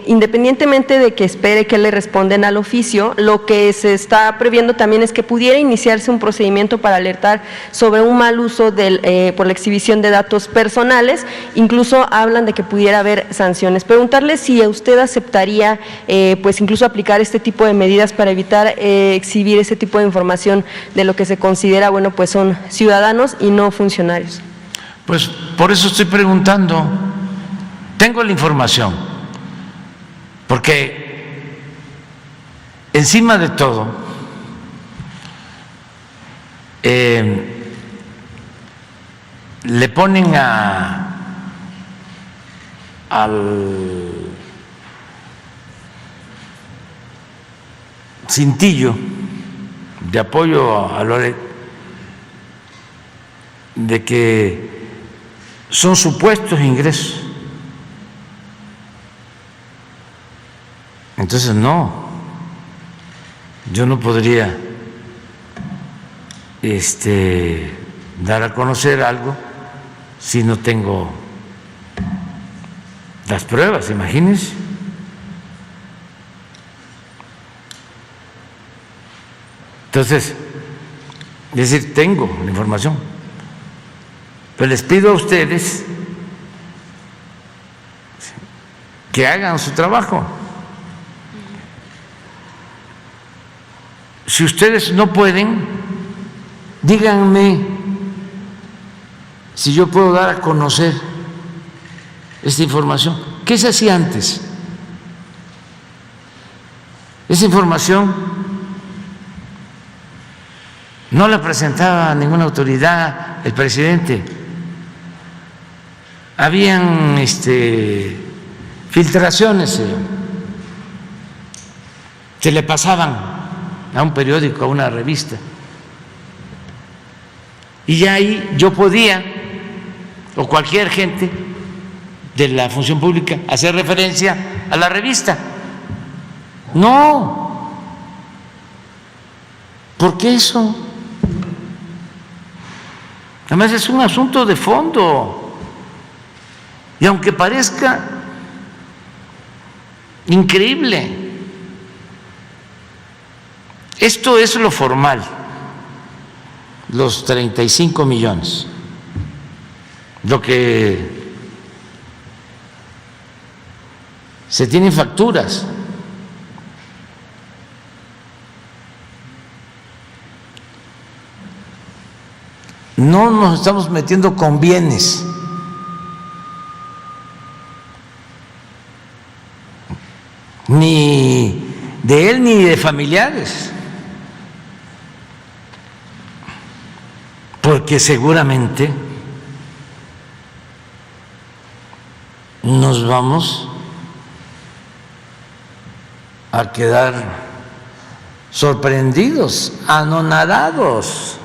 S6: independientemente de que espere que le respondan al oficio, lo que se está previendo también es que pudiera iniciarse un procedimiento para alertar sobre un mal uso por la exhibición de datos personales. Incluso hablan de que pudiera haber sanciones. Preguntarle si usted aceptaría, pues incluso aplicar este tipo de medidas para evitar exhibir ese tipo de información de lo que se considera, bueno, pues son ciudadanos y no funcionarios.
S1: Pues por eso estoy preguntando. Tengo la información, porque encima de todo, le ponen al cintillo de apoyo a Loret de que son supuestos ingresos. Entonces no, yo no podría dar a conocer algo si no tengo las pruebas, imagínense. Entonces, es decir, tengo la información, pero les pido a ustedes que hagan su trabajo. Si ustedes no pueden, díganme si yo puedo dar a conocer esta información. ¿Qué se hacía antes? Esa información no la presentaba ninguna autoridad el presidente. Habían filtraciones, se le pasaban a un periódico, a una revista. Y ya ahí yo podía, o cualquier gente de la función pública, hacer referencia a la revista. No, ¿por qué eso? Además es un asunto de fondo. Y aunque parezca increíble, esto es lo formal, los 35 millones, lo que se tienen facturas. No nos estamos metiendo con bienes. Ni de él ni de familiares. Porque seguramente nos vamos a quedar sorprendidos, anonadados.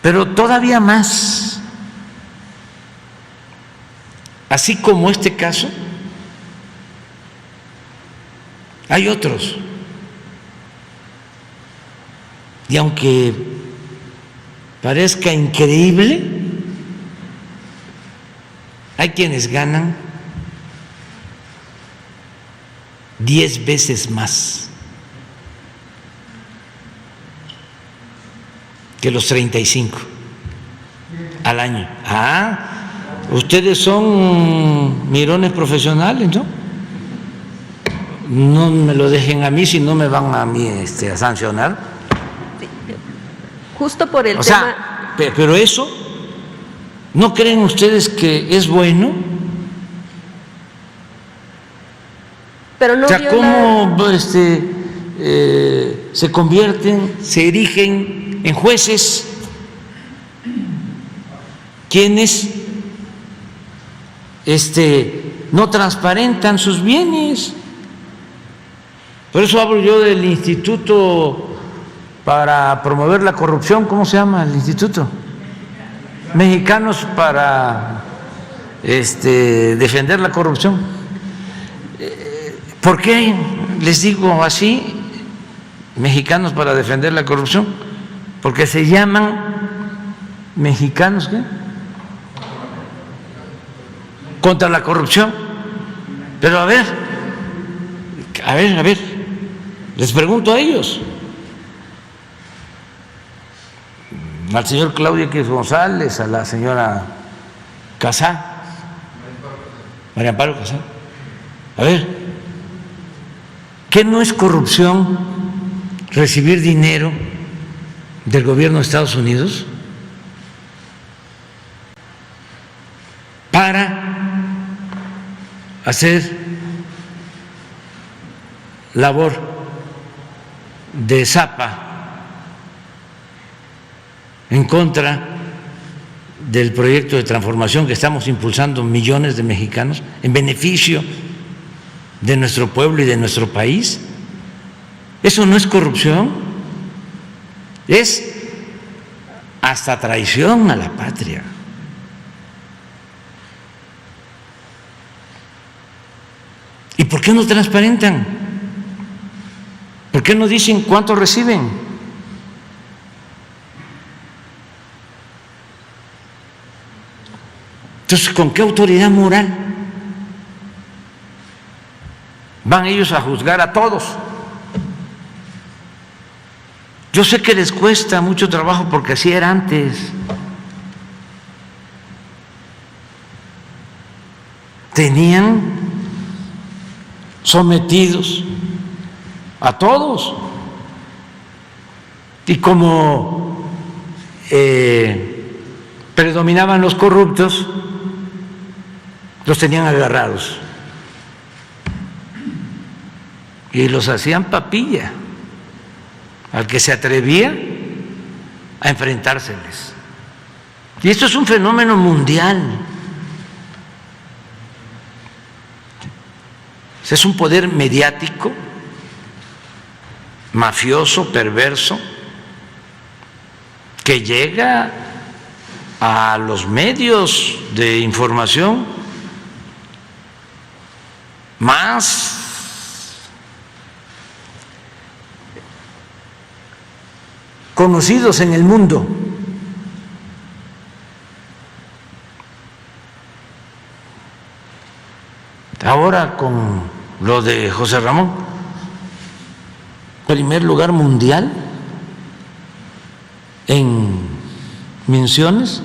S1: Pero todavía más, así como este caso, hay otros. Y aunque parezca increíble, hay quienes ganan 10 veces más que los 35 al año. Ustedes son mirones profesionales, ¿no? No me lo dejen a mí, si no me van a mí a sancionar.
S6: Justo por el
S1: tema. Pero eso, ¿no creen ustedes que es bueno?
S6: Pero no,
S1: o sea, ¿cómo se convierten, se erigen en jueces quienes no transparentan sus bienes? Por eso hablo yo del Instituto para promover la corrupción. ¿Cómo se llama el instituto? Mexicanos para defender la corrupción. ¿Por qué les digo así, Mexicanos para defender la corrupción? Porque se llaman mexicanos, ¿qué? Contra la corrupción. Pero a ver, les pregunto a ellos, al señor Claudio X González, a la señora Casá, María Amparo Casá, a ver, ¿qué no es corrupción recibir dinero del gobierno de Estados Unidos para hacer labor de zapa en contra del proyecto de transformación que estamos impulsando millones de mexicanos en beneficio de nuestro pueblo y de nuestro país? Eso no es corrupción, es hasta traición a la patria. ¿Y por qué no transparentan? ¿Por qué no dicen cuánto reciben? Entonces, ¿con qué autoridad moral van ellos a juzgar a todos? Yo sé que les cuesta mucho trabajo porque así era antes. Tenían sometidos a todos. Y como predominaban los corruptos, los tenían agarrados y los hacían papilla al que se atrevía a enfrentárseles. Y esto es un fenómeno mundial. Es un poder mediático, mafioso, perverso, que llega a los medios de información más conocidos en el mundo. Ahora con lo de José Ramón, primer lugar mundial en menciones.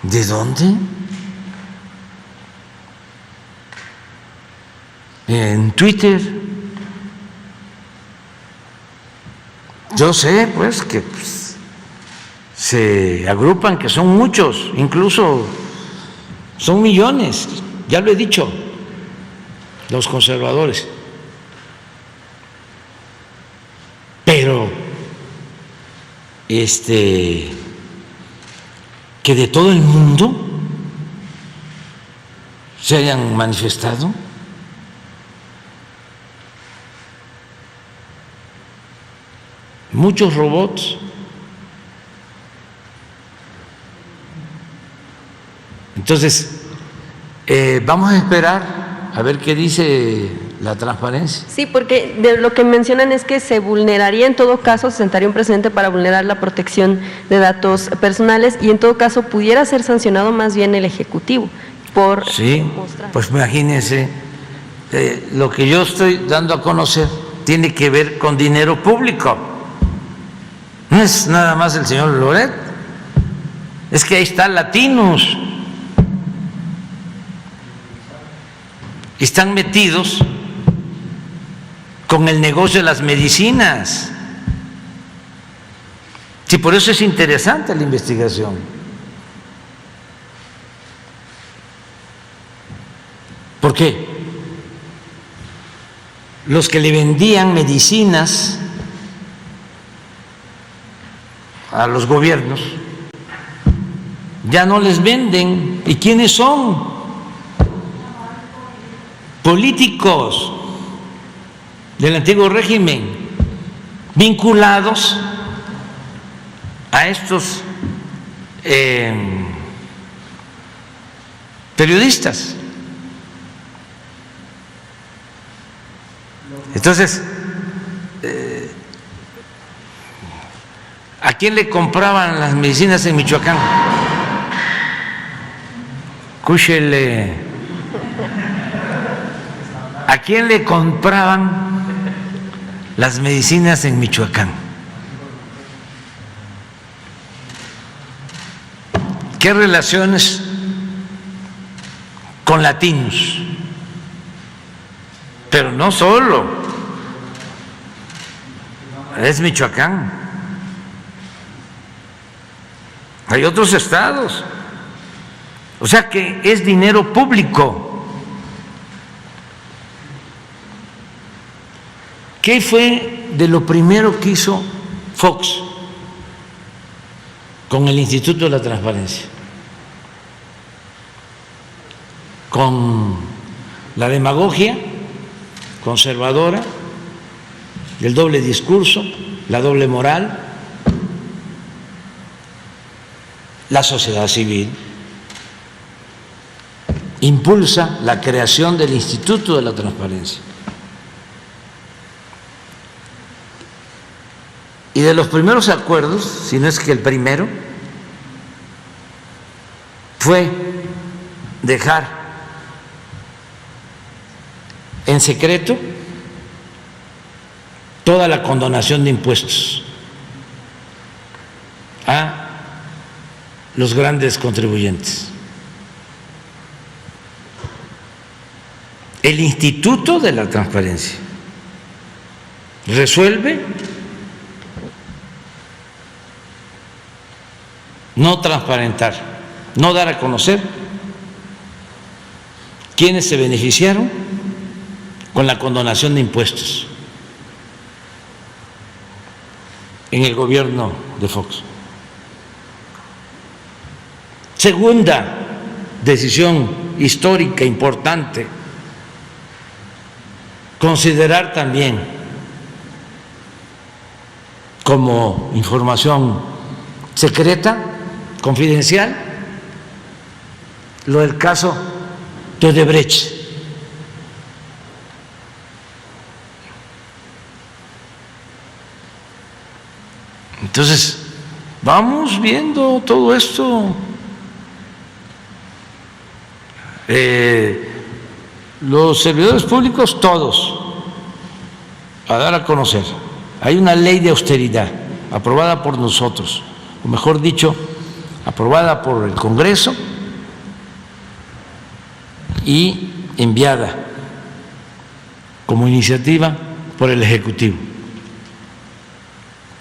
S1: ¿De dónde? En Twitter. Yo sé pues que se agrupan, que son muchos, incluso son millones, ya lo he dicho, los conservadores. Pero que de todo el mundo se hayan manifestado. Muchos robots. Entonces, vamos a esperar a ver qué dice la transparencia.
S6: Sí, porque de lo que mencionan es que se vulneraría, en todo caso, se sentaría un precedente para vulnerar la protección de datos personales y en todo caso pudiera ser sancionado más bien el Ejecutivo por mostrar.
S1: Pues imagínense, lo que yo estoy dando a conocer tiene que ver con dinero público. No es nada más el señor Loret, es que ahí está Latinos. Están metidos con el negocio de las medicinas. Sí, por eso es interesante la investigación. ¿Por qué? Los que le vendían medicinas a los gobiernos ya no les venden. ¿Y quiénes son? Políticos del antiguo régimen vinculados a estos periodistas. Entonces, ¿a quién le compraban las medicinas en Michoacán? Escúchele. ¿A quién le compraban las medicinas en Michoacán? ¿Qué relaciones con Latinos? Pero no solo, es Michoacán. Hay otros estados. O sea que es dinero público. ¿Qué fue de lo primero que hizo Fox con el Instituto de la Transparencia? Con la demagogia conservadora, el doble discurso, la doble moral, la sociedad civil impulsa la creación del Instituto de la Transparencia. Y de los primeros acuerdos, si no es que el primero, fue dejar en secreto toda la condonación de impuestos a los grandes contribuyentes. El Instituto de la Transparencia resuelve no transparentar, no dar a conocer quiénes se beneficiaron con la condonación de impuestos en el gobierno de Fox. Segunda decisión histórica importante, considerar también como información secreta, confidencial, lo del caso de Odebrecht. Entonces, vamos viendo todo esto. Los servidores públicos, todos, a dar a conocer. Hay una ley de austeridad aprobada por nosotros, o mejor dicho, aprobada por el Congreso y enviada como iniciativa por el Ejecutivo,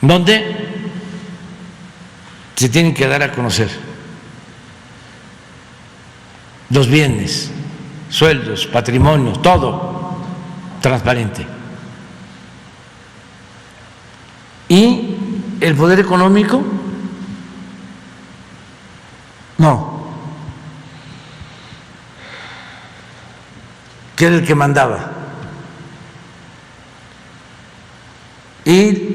S1: donde se tienen que dar a conocer los bienes, sueldos, patrimonios, todo transparente. ¿Y el poder económico? No, que era el que mandaba. ¿Y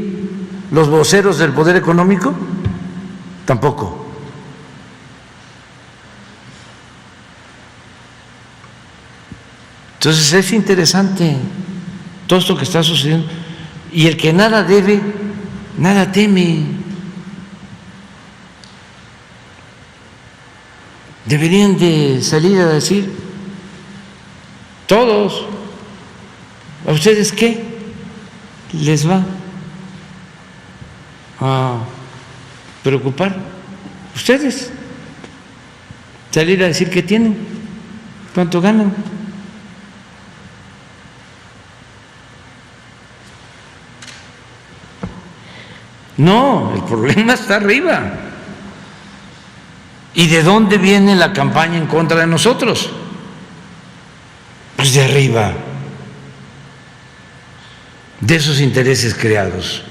S1: los voceros del poder económico? Tampoco. Entonces es interesante todo esto que está sucediendo. Y el que nada debe, nada teme. Deberían de salir a decir todos, ¿a ustedes qué les va a preocupar? Ustedes salir a decir qué tienen, cuánto ganan. No, el problema está arriba. ¿Y de dónde viene la campaña en contra de nosotros? Pues de arriba, de esos intereses creados.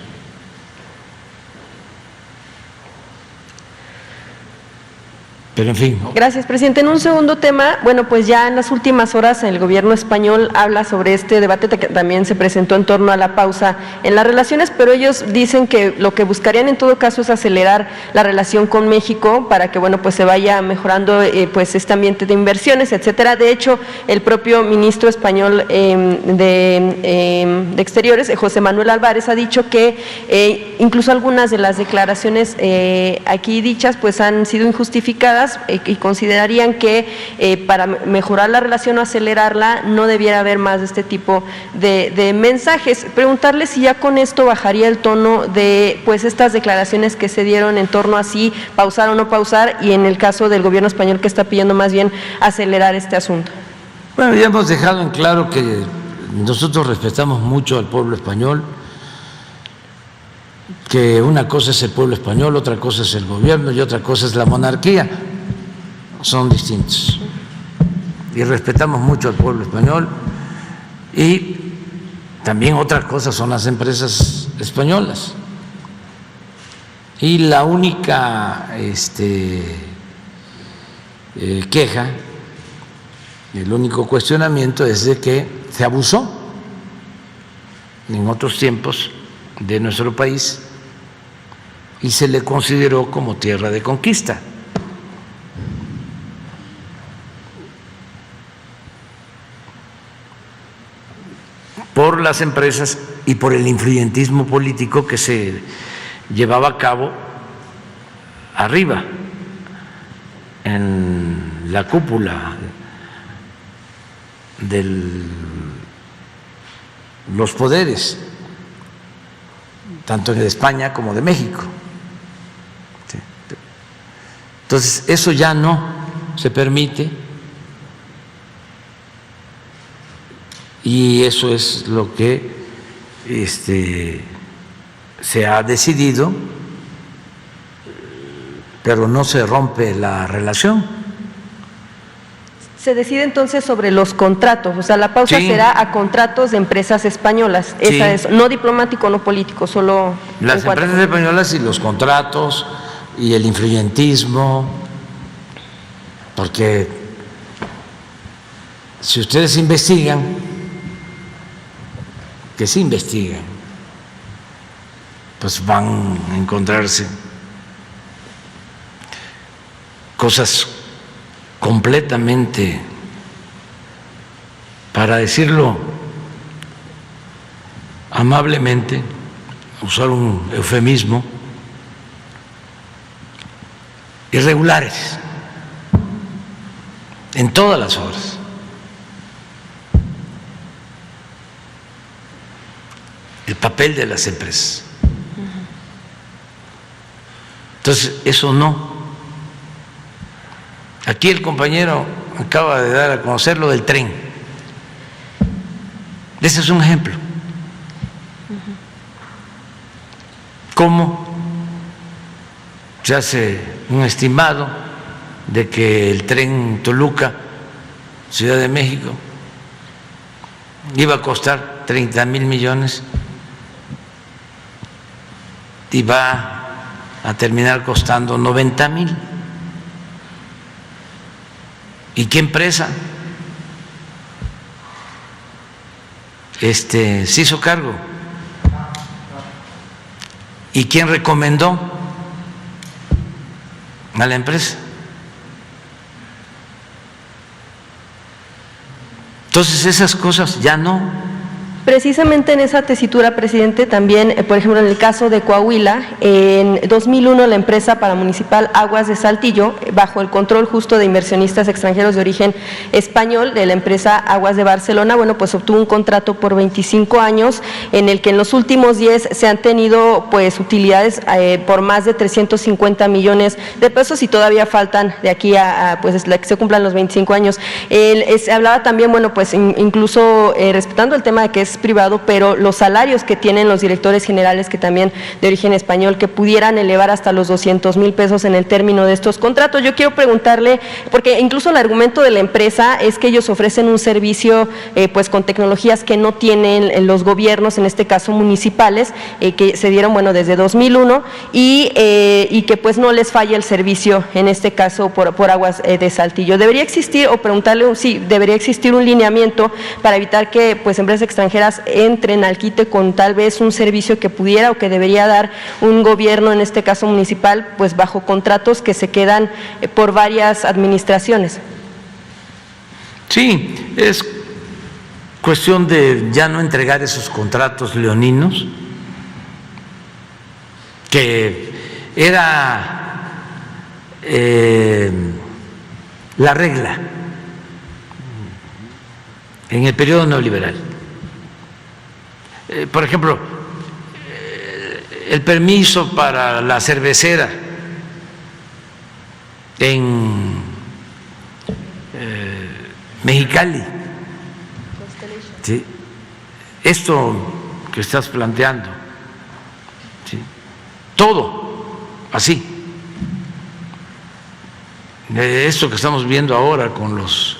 S1: Pero en fin.
S6: Gracias, presidente. En un segundo tema, bueno, pues ya en las últimas horas el gobierno español habla sobre este debate que también se presentó en torno a la pausa en las relaciones, pero ellos dicen que lo que buscarían en todo caso es acelerar la relación con México para que, bueno, pues se vaya mejorando pues este ambiente de inversiones, etcétera. De hecho, el propio ministro español de Exteriores, José Manuel Álvarez, ha dicho que incluso algunas de las declaraciones aquí dichas pues han sido injustificadas y considerarían que para mejorar la relación o acelerarla no debiera haber más de este tipo de mensajes. Preguntarle si ya con esto bajaría el tono de pues estas declaraciones que se dieron en torno a si pausar o no pausar, y en el caso del gobierno español que está pidiendo más bien acelerar este asunto.
S1: Bueno, ya hemos dejado en claro que nosotros respetamos mucho al pueblo español, que una cosa es el pueblo español, otra cosa es el gobierno y otra cosa es la monarquía. Son distintos. Y respetamos mucho al pueblo español, y también otra cosa son las empresas españolas. Y la única queja, el único cuestionamiento es de que se abusó en otros tiempos de nuestro país y se le consideró como tierra de conquista. Por las empresas y por el influyentismo político que se llevaba a cabo arriba, en la cúpula de los poderes, tanto de España como de México. Entonces, eso ya no se permite, y eso es lo que se ha decidido pero no se rompe la relación.
S6: Se decide entonces sobre los contratos, o sea, la pausa
S1: Sí.
S6: será a contratos de empresas españolas,
S1: Sí.
S6: esa es, no diplomático, no político, solo
S1: Las
S6: en cuanto-
S1: empresas españolas y los contratos y el influyentismo, porque si ustedes investigan, que sí investigan, pues van a encontrarse cosas completamente, para decirlo amablemente, usar un eufemismo, irregulares en todas las obras. El papel de las empresas. Entonces, eso no. Aquí el compañero acaba de dar a conocer lo del tren. Ese es un ejemplo. ¿Cómo se hace un estimado de que el tren Toluca, Ciudad de México, iba a costar 30,000 millones y va a terminar costando 90,000? ¿Y qué empresa se hizo cargo? ¿Y quién recomendó a la empresa? Entonces esas cosas ya no.
S6: Precisamente en esa tesitura, presidente, también, por ejemplo, en el caso de Coahuila, en 2001 la empresa paramunicipal Aguas de Saltillo, bajo el control justo de inversionistas extranjeros de origen español de la empresa Aguas de Barcelona, bueno, pues obtuvo un contrato por 25 años en el que en los últimos 10 se han tenido pues utilidades por más de 350 millones de pesos y todavía faltan de aquí a pues la que se cumplan los 25 años. Se hablaba también, bueno, pues incluso respetando el tema de que es privado, pero los salarios que tienen los directores generales, que también de origen español, que pudieran elevar hasta los 200,000 pesos en el término de estos contratos. Yo quiero preguntarle, porque incluso el argumento de la empresa es que ellos ofrecen un servicio pues con tecnologías que no tienen los gobiernos, en este caso municipales, que se dieron, bueno, desde 2001 y que pues no les falla el servicio, en este caso por Aguas de Saltillo. ¿Debería existir, o preguntarle, sí, debería existir un lineamiento para evitar que pues empresas extranjeras entren al quite con tal vez un servicio que pudiera o que debería dar un gobierno, en este caso municipal, pues bajo contratos que se quedan por varias administraciones?
S1: Sí, es cuestión de ya no entregar esos contratos leoninos, que era la regla en el periodo neoliberal. Por ejemplo, el permiso para la cervecera en Mexicali. ¿Sí? Esto que estás planteando, ¿sí? Todo así. Esto que estamos viendo ahora con los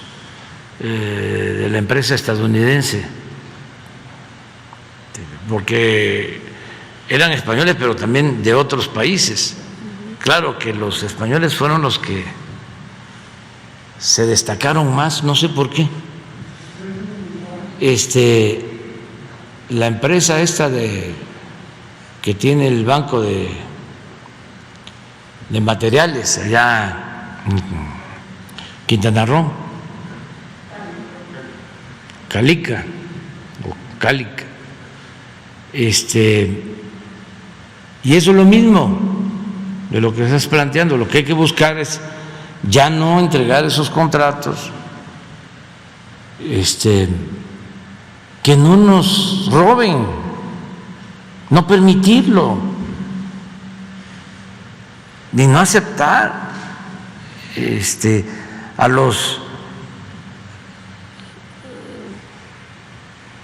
S1: de la empresa estadounidense, porque eran españoles pero también de otros países. Claro que los españoles fueron los que se destacaron más, no sé por qué. La empresa esta que tiene el banco de materiales allá en Quintana Roo, Calica o Cálica, y eso es lo mismo de lo que estás planteando. Lo que hay que buscar es ya no entregar esos contratos, que no nos roben, no permitirlo, ni no aceptar a los,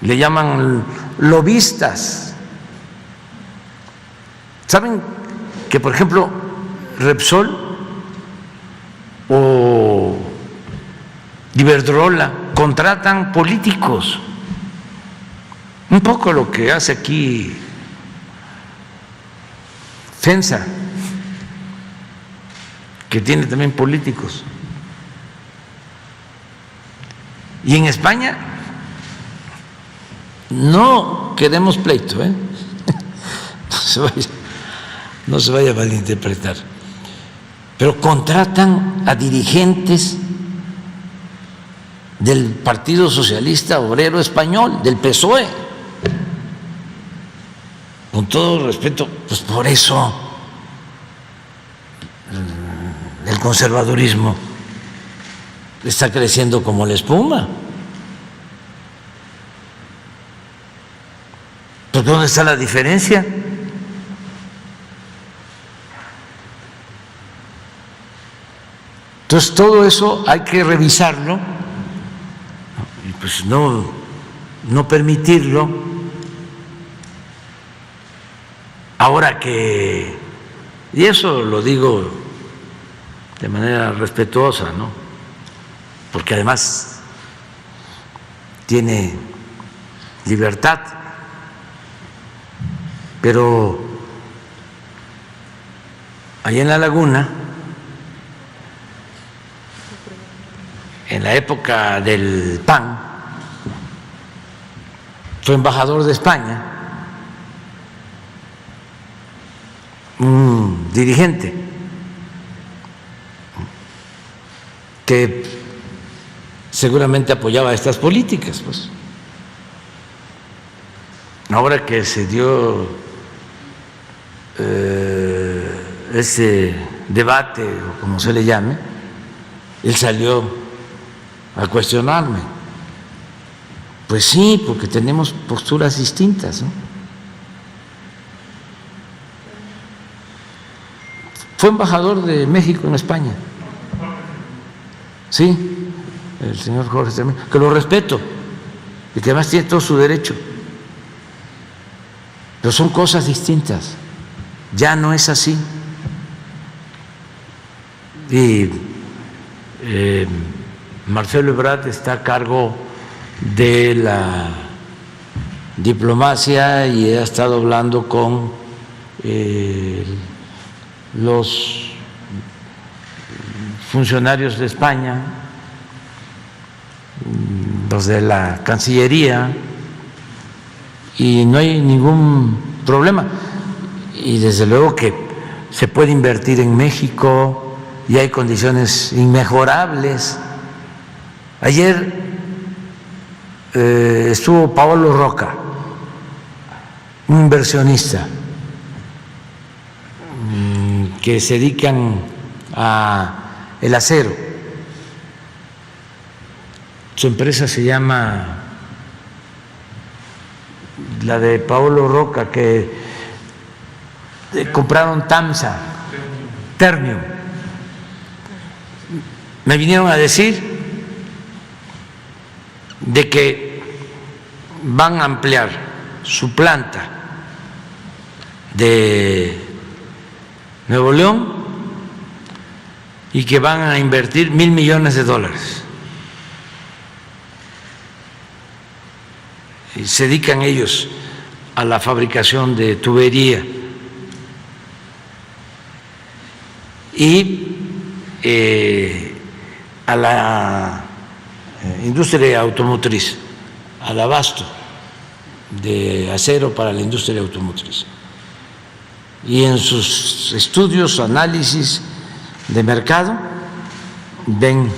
S1: le llaman lobistas. ¿Saben que, por ejemplo, Repsol o Iberdrola contratan políticos. Un poco lo que hace aquí FEMSA, que tiene también políticos. Y en España no queremos pleito, ¿eh? No se vaya a malinterpretar. Pero contratan a dirigentes del Partido Socialista Obrero Español, del PSOE. Con todo respeto, pues por eso el conservadurismo está creciendo como la espuma. ¿Pero dónde está la diferencia? Entonces todo eso hay que revisarlo y pues no permitirlo. Ahora que, y eso lo digo de manera respetuosa, ¿no? Porque además tiene libertad, pero allá en la laguna, en la época del PAN, fue embajador de España un dirigente que seguramente apoyaba estas políticas, pues. Ahora que se dio ese debate, o como se le llame, él salió a cuestionarme. Pues sí, porque tenemos posturas distintas, ¿no? Fue embajador de México en España. Sí, el señor Jorge Cermeño, que lo respeto y que además tiene todo su derecho. Pero son cosas distintas. Ya no es así. Y Marcelo Ebrard está a cargo de la diplomacia y ha estado hablando con los funcionarios de España, los de la Cancillería, y no hay ningún problema. Y desde luego que se puede invertir en México y hay condiciones inmejorables. Ayer estuvo Paolo Roca, un inversionista que se dedican a el acero. Su empresa se llama, la de Paolo Roca, que compraron Tamsa, Ternium. Me vinieron a decir de que van a ampliar su planta de Nuevo León y que van a invertir $1,000 millones. Y se dedican ellos a la fabricación de tubería y a la industria automotriz, al abasto de acero para la industria automotriz. Y en sus estudios, análisis de mercado, ven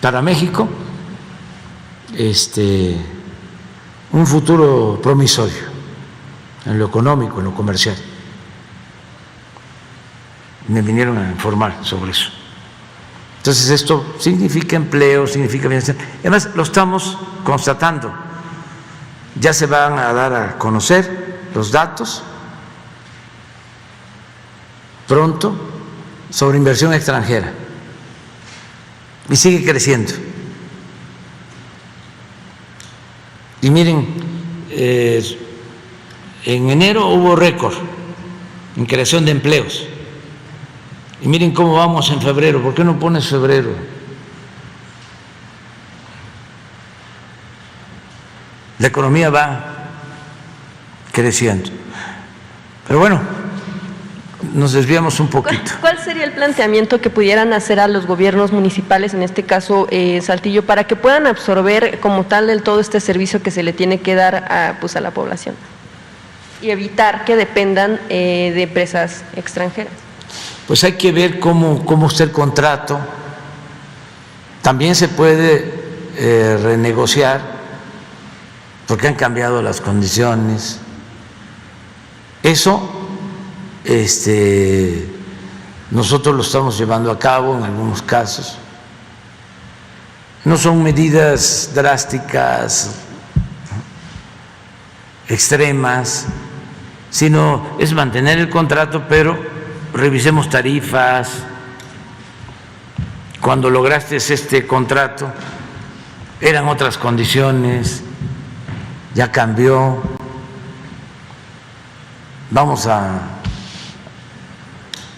S1: para México un futuro promisorio en lo económico, en lo comercial. Me vinieron a informar sobre eso. Entonces esto significa empleo, significa bienestar. Además lo estamos constatando. Ya se van a dar a conocer los datos pronto sobre inversión extranjera y sigue creciendo. Y miren, en enero hubo récord en creación de empleos Y miren cómo vamos en febrero. ¿Por qué no pones febrero? La economía va creciendo. Pero bueno, nos desviamos un poquito.
S6: ¿Cuál sería el planteamiento que pudieran hacer a los gobiernos municipales, en este caso Saltillo, para que puedan absorber como tal del todo este servicio que se le tiene que dar a la población y evitar que dependan de empresas extranjeras?
S1: Pues hay que ver cómo está el contrato. También se puede renegociar porque han cambiado las condiciones. Eso nosotros lo estamos llevando a cabo en algunos casos. No son medidas drásticas, extremas, sino es mantener el contrato, pero revisemos tarifas. Cuando lograste este contrato eran otras condiciones, ya cambió. Vamos a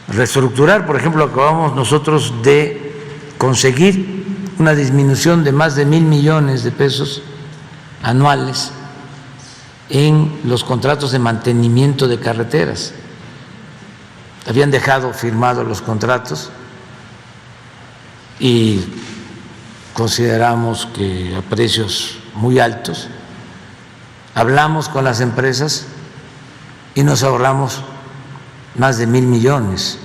S1: reestructurar. Por ejemplo, acabamos nosotros de conseguir una disminución de más de 1,000 millones de pesos anuales en los contratos de mantenimiento de carreteras. Habían dejado firmados los contratos y consideramos que a precios muy altos. Hablamos con las empresas y nos ahorramos más de 1,000 millones.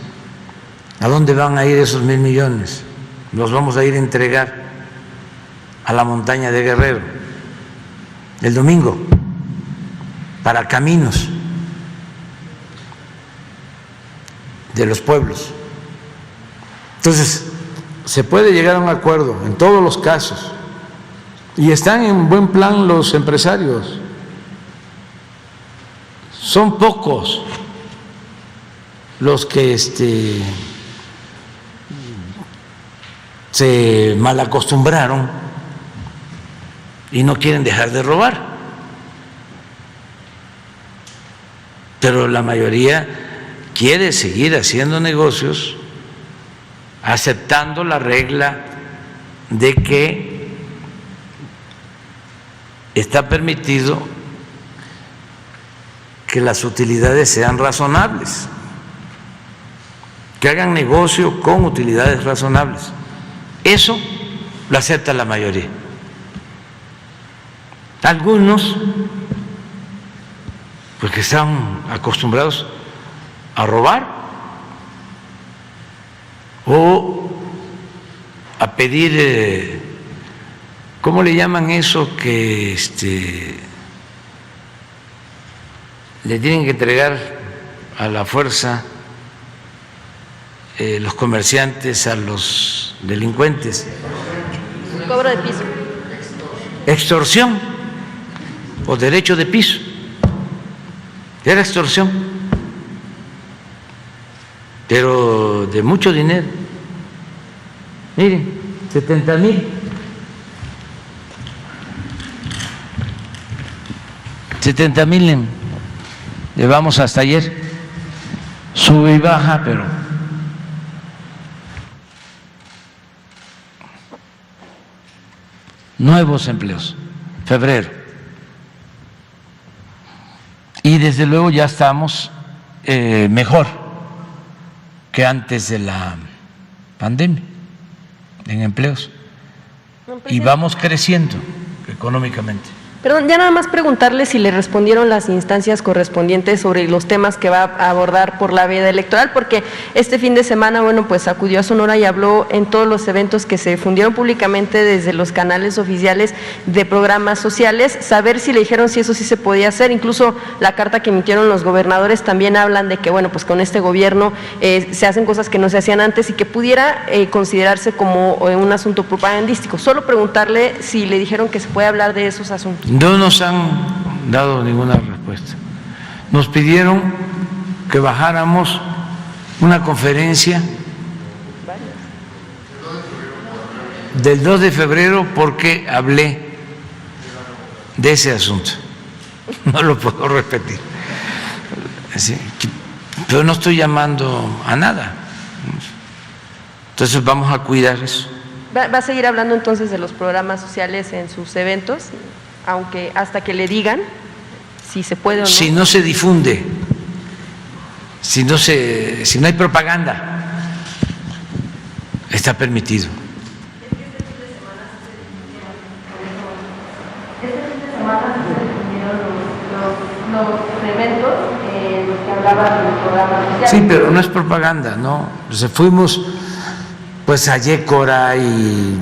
S1: ¿A dónde van a ir esos 1,000 millones? Los vamos a ir a entregar a la montaña de Guerrero el domingo para caminos de los pueblos. Entonces, se puede llegar a un acuerdo en todos los casos y están en buen plan los empresarios. Son pocos los que se malacostumbraron y no quieren dejar de robar, pero la mayoría quiere seguir haciendo negocios, aceptando la regla de que está permitido que las utilidades sean razonables, que hagan negocio con utilidades razonables. Eso lo acepta la mayoría. Algunos, pues que están acostumbrados a robar o a pedir, ¿cómo le llaman eso que le tienen que entregar a la fuerza los comerciantes a los delincuentes?
S6: Cobro de piso.
S1: Extorsión o derecho de piso. Era extorsión, pero de mucho dinero. Miren, 70,000. 70,000 llevamos hasta ayer. Sube y baja, pero nuevos empleos, febrero. Y desde luego ya estamos mejor que antes de la pandemia en empleos y vamos creciendo económicamente.
S6: Perdón, ya nada más preguntarle si le respondieron las instancias correspondientes sobre los temas que va a abordar por la veda electoral, porque este fin de semana, bueno, pues acudió a Sonora y habló en todos los eventos que se difundieron públicamente desde los canales oficiales de programas sociales, saber si le dijeron si eso sí se podía hacer. Incluso la carta que emitieron los gobernadores también hablan de que, bueno, pues con este gobierno se hacen cosas que no se hacían antes y que pudiera considerarse como un asunto propagandístico. Solo preguntarle si le dijeron que se puede hablar de esos asuntos.
S1: No nos han dado ninguna respuesta. Nos pidieron que bajáramos una conferencia del 2 de febrero porque hablé de ese asunto. No lo puedo repetir. Pero no estoy llamando a nada. Entonces vamos a cuidar eso.
S6: ¿Va a seguir hablando entonces de los programas sociales en sus eventos, aunque hasta que le digan si se puede o no?
S1: Si no se difunde, si no hay propaganda, está permitido.
S6: Los eventos los que hablaban del programa social.
S1: Sí, pero no es propaganda, no. O sea, fuimos pues a Yécora y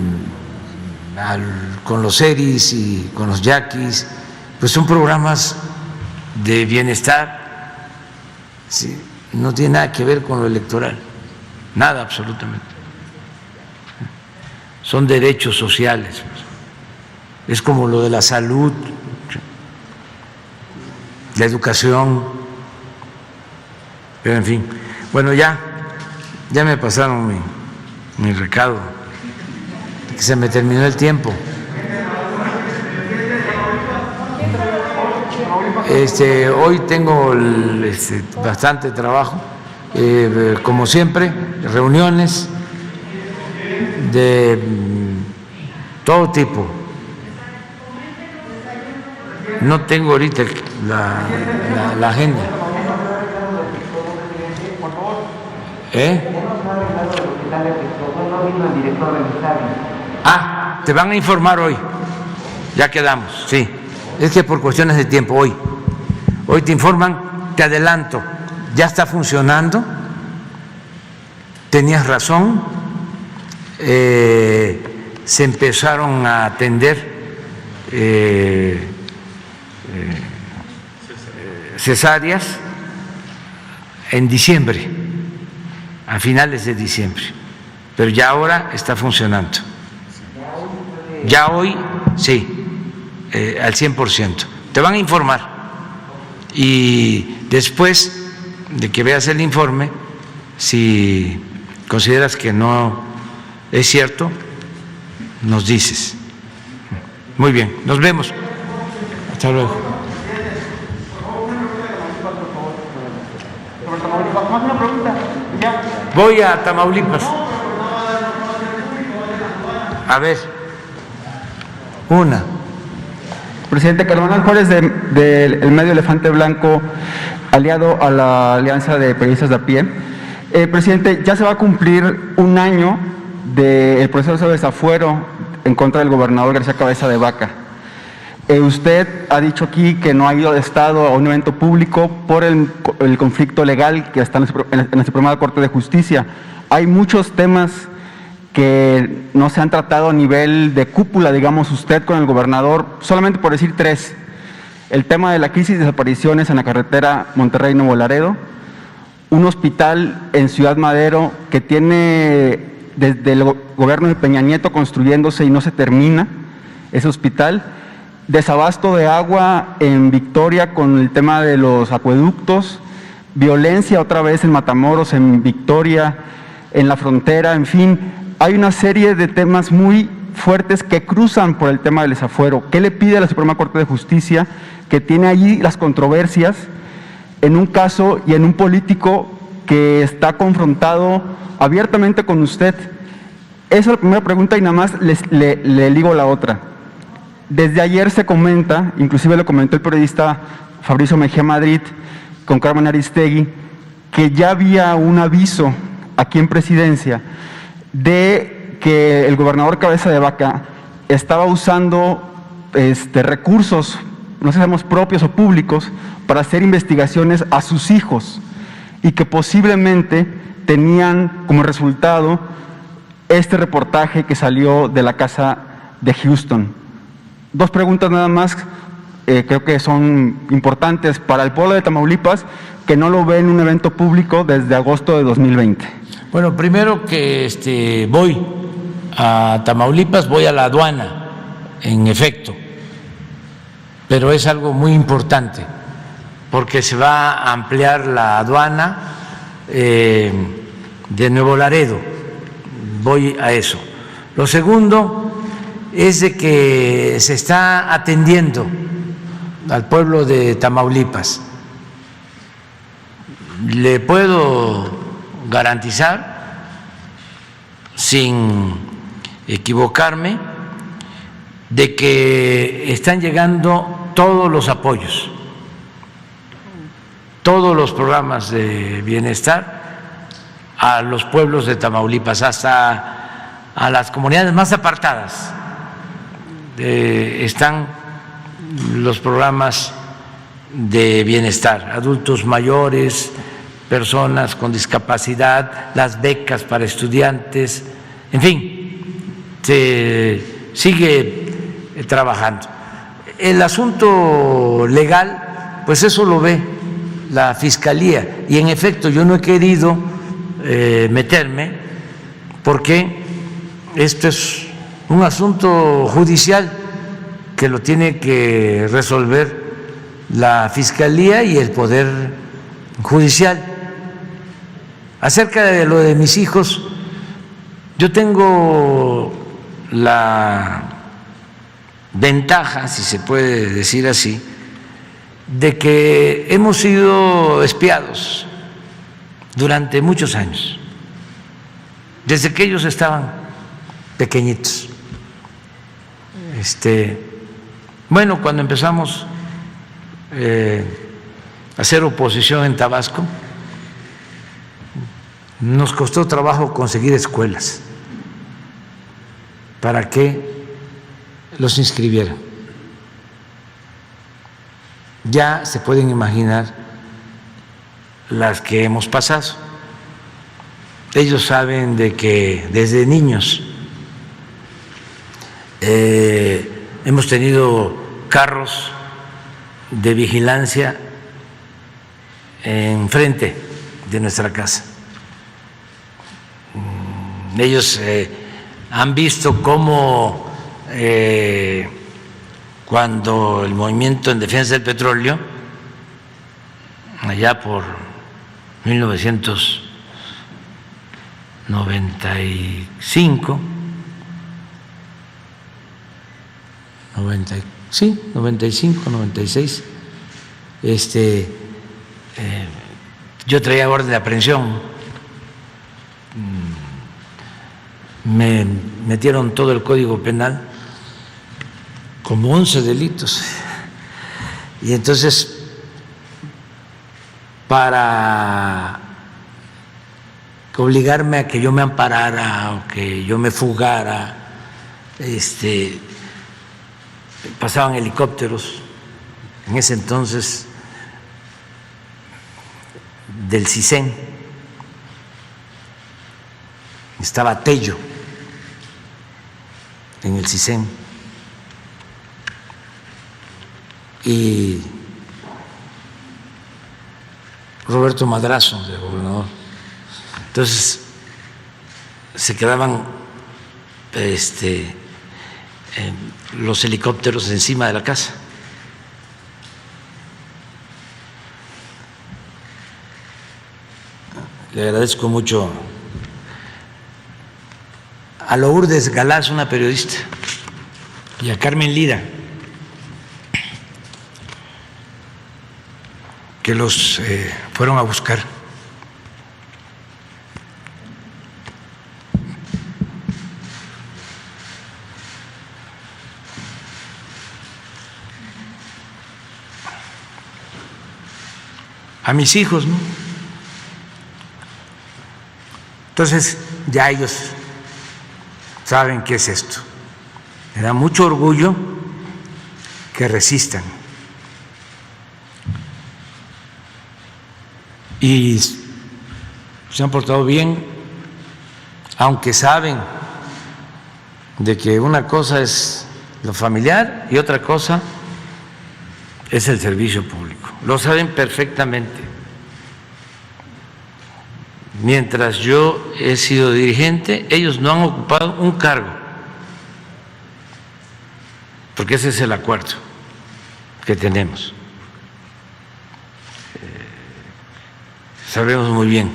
S1: con los Eris y con los Yaquis, pues son programas de bienestar, ¿sí? No tiene nada que ver con lo electoral, nada absolutamente. Son derechos sociales, es como lo de la salud, la educación, pero en fin. Bueno, ya me pasaron mi recado, que se me terminó el tiempo. Hoy tengo bastante trabajo, como siempre, reuniones de todo tipo. No tengo ahorita la agenda. Te van a informar hoy. Ya quedamos, sí. Es que por cuestiones de tiempo, hoy te informan, te adelanto, ya está funcionando, tenías razón, se empezaron a atender cesáreas en diciembre, a finales de diciembre, pero ya ahora está funcionando. Ya hoy, sí, al 100%. Te van a informar y después de que veas el informe, si consideras que no es cierto, nos dices. Muy bien, nos vemos. Hasta luego. Voy a Tamaulipas. A ver.
S7: Presidente, Cardenal Juárez del medio Elefante Blanco, aliado a la Alianza de Periodistas de a pie. Presidente, ya se va a cumplir un año del proceso de desafuero en contra del gobernador García Cabeza de Vaca. Usted ha dicho aquí que no ha ido al Estado a un evento público por el conflicto legal que está en la Suprema Corte de Justicia. Hay muchos temas que no se han tratado a nivel de cúpula, digamos, usted con el gobernador, solamente por decir tres. El tema de la crisis de desapariciones en la carretera Monterrey-Nuevo Laredo, un hospital en Ciudad Madero que tiene desde el gobierno de Peña Nieto construyéndose y no se termina ese hospital, desabasto de agua en Victoria con el tema de los acueductos, violencia otra vez en Matamoros, en Victoria, en la frontera, en fin. Hay una serie de temas muy fuertes que cruzan por el tema del desafuero. ¿Qué le pide a la Suprema Corte de Justicia, que tiene allí las controversias en un caso y en un político que está confrontado abiertamente con usted? Esa es la primera pregunta y nada más le ligo la otra. Desde ayer se comenta, inclusive lo comentó el periodista Fabricio Mejía Madrid con Carmen Aristegui, que ya había un aviso aquí en Presidencia de que el gobernador Cabeza de Vaca estaba usando recursos, no sabemos propios o públicos, para hacer investigaciones a sus hijos y que posiblemente tenían como resultado este reportaje que salió de la casa de Houston. Dos preguntas nada más, creo que son importantes para el pueblo de Tamaulipas, que no lo ve en un evento público desde agosto de 2020.
S1: Bueno, primero que voy a Tamaulipas, voy a la aduana, en efecto, pero es algo muy importante porque se va a ampliar la aduana de Nuevo Laredo, voy a eso. Lo segundo es de que se está atendiendo al pueblo de Tamaulipas. Le puedo garantizar sin equivocarme, de que están llegando todos los apoyos, todos los programas de bienestar a los pueblos de Tamaulipas, hasta a las comunidades más apartadas. Están los programas de bienestar, adultos mayores, personas con discapacidad, las becas para estudiantes, en fin, se sigue trabajando. El asunto legal, pues eso lo ve la Fiscalía, y en efecto yo no he querido meterme porque esto es un asunto judicial que lo tiene que resolver la Fiscalía y el Poder Judicial. Acerca de lo de mis hijos, yo tengo la ventaja, si se puede decir así, de que hemos sido espiados durante muchos años, desde que ellos estaban pequeñitos. Bueno, cuando empezamos a hacer oposición en Tabasco, nos costó trabajo conseguir escuelas para que los inscribieran. Ya se pueden imaginar las que hemos pasado. Ellos saben de que desde niños hemos tenido carros de vigilancia enfrente de nuestra casa. Ellos han visto cómo cuando el movimiento en defensa del petróleo, allá por 1995, 95, 96, yo traía orden de aprehensión, me metieron todo el Código Penal, como 11 delitos, y entonces para obligarme a que yo me amparara o que yo me fugara, pasaban helicópteros, en ese entonces del CISEN, estaba Tello en el CISEN y Roberto Madrazo de gobernador. Entonces se quedaban los helicópteros encima de la casa. Le agradezco mucho a Lourdes Galaz, una periodista, y a Carmen Lira, que los fueron a buscar. A mis hijos, ¿no? Entonces ya ellos saben qué es esto. Me da mucho orgullo que resistan. Y se han portado bien, aunque saben de que una cosa es lo familiar y otra cosa es el servicio público. Lo saben perfectamente. Mientras yo he sido dirigente, ellos no han ocupado un cargo, porque ese es el acuerdo que tenemos. Sabemos muy bien,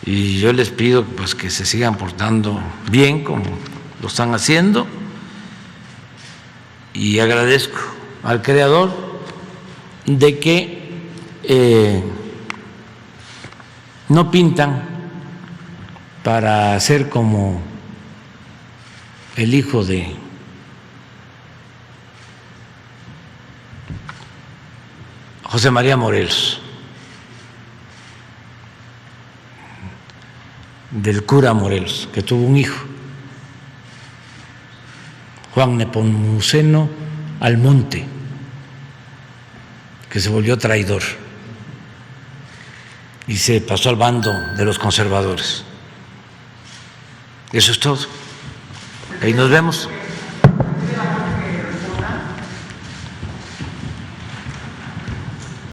S1: y yo les pido pues que se sigan portando bien como lo están haciendo, y agradezco al Creador de que no pintan para ser como el hijo de José María Morelos, del cura Morelos, que tuvo un hijo, Juan Nepomuceno Almonte, que se volvió traidor y se pasó al bando de los conservadores. Eso es todo. Ahí nos vemos.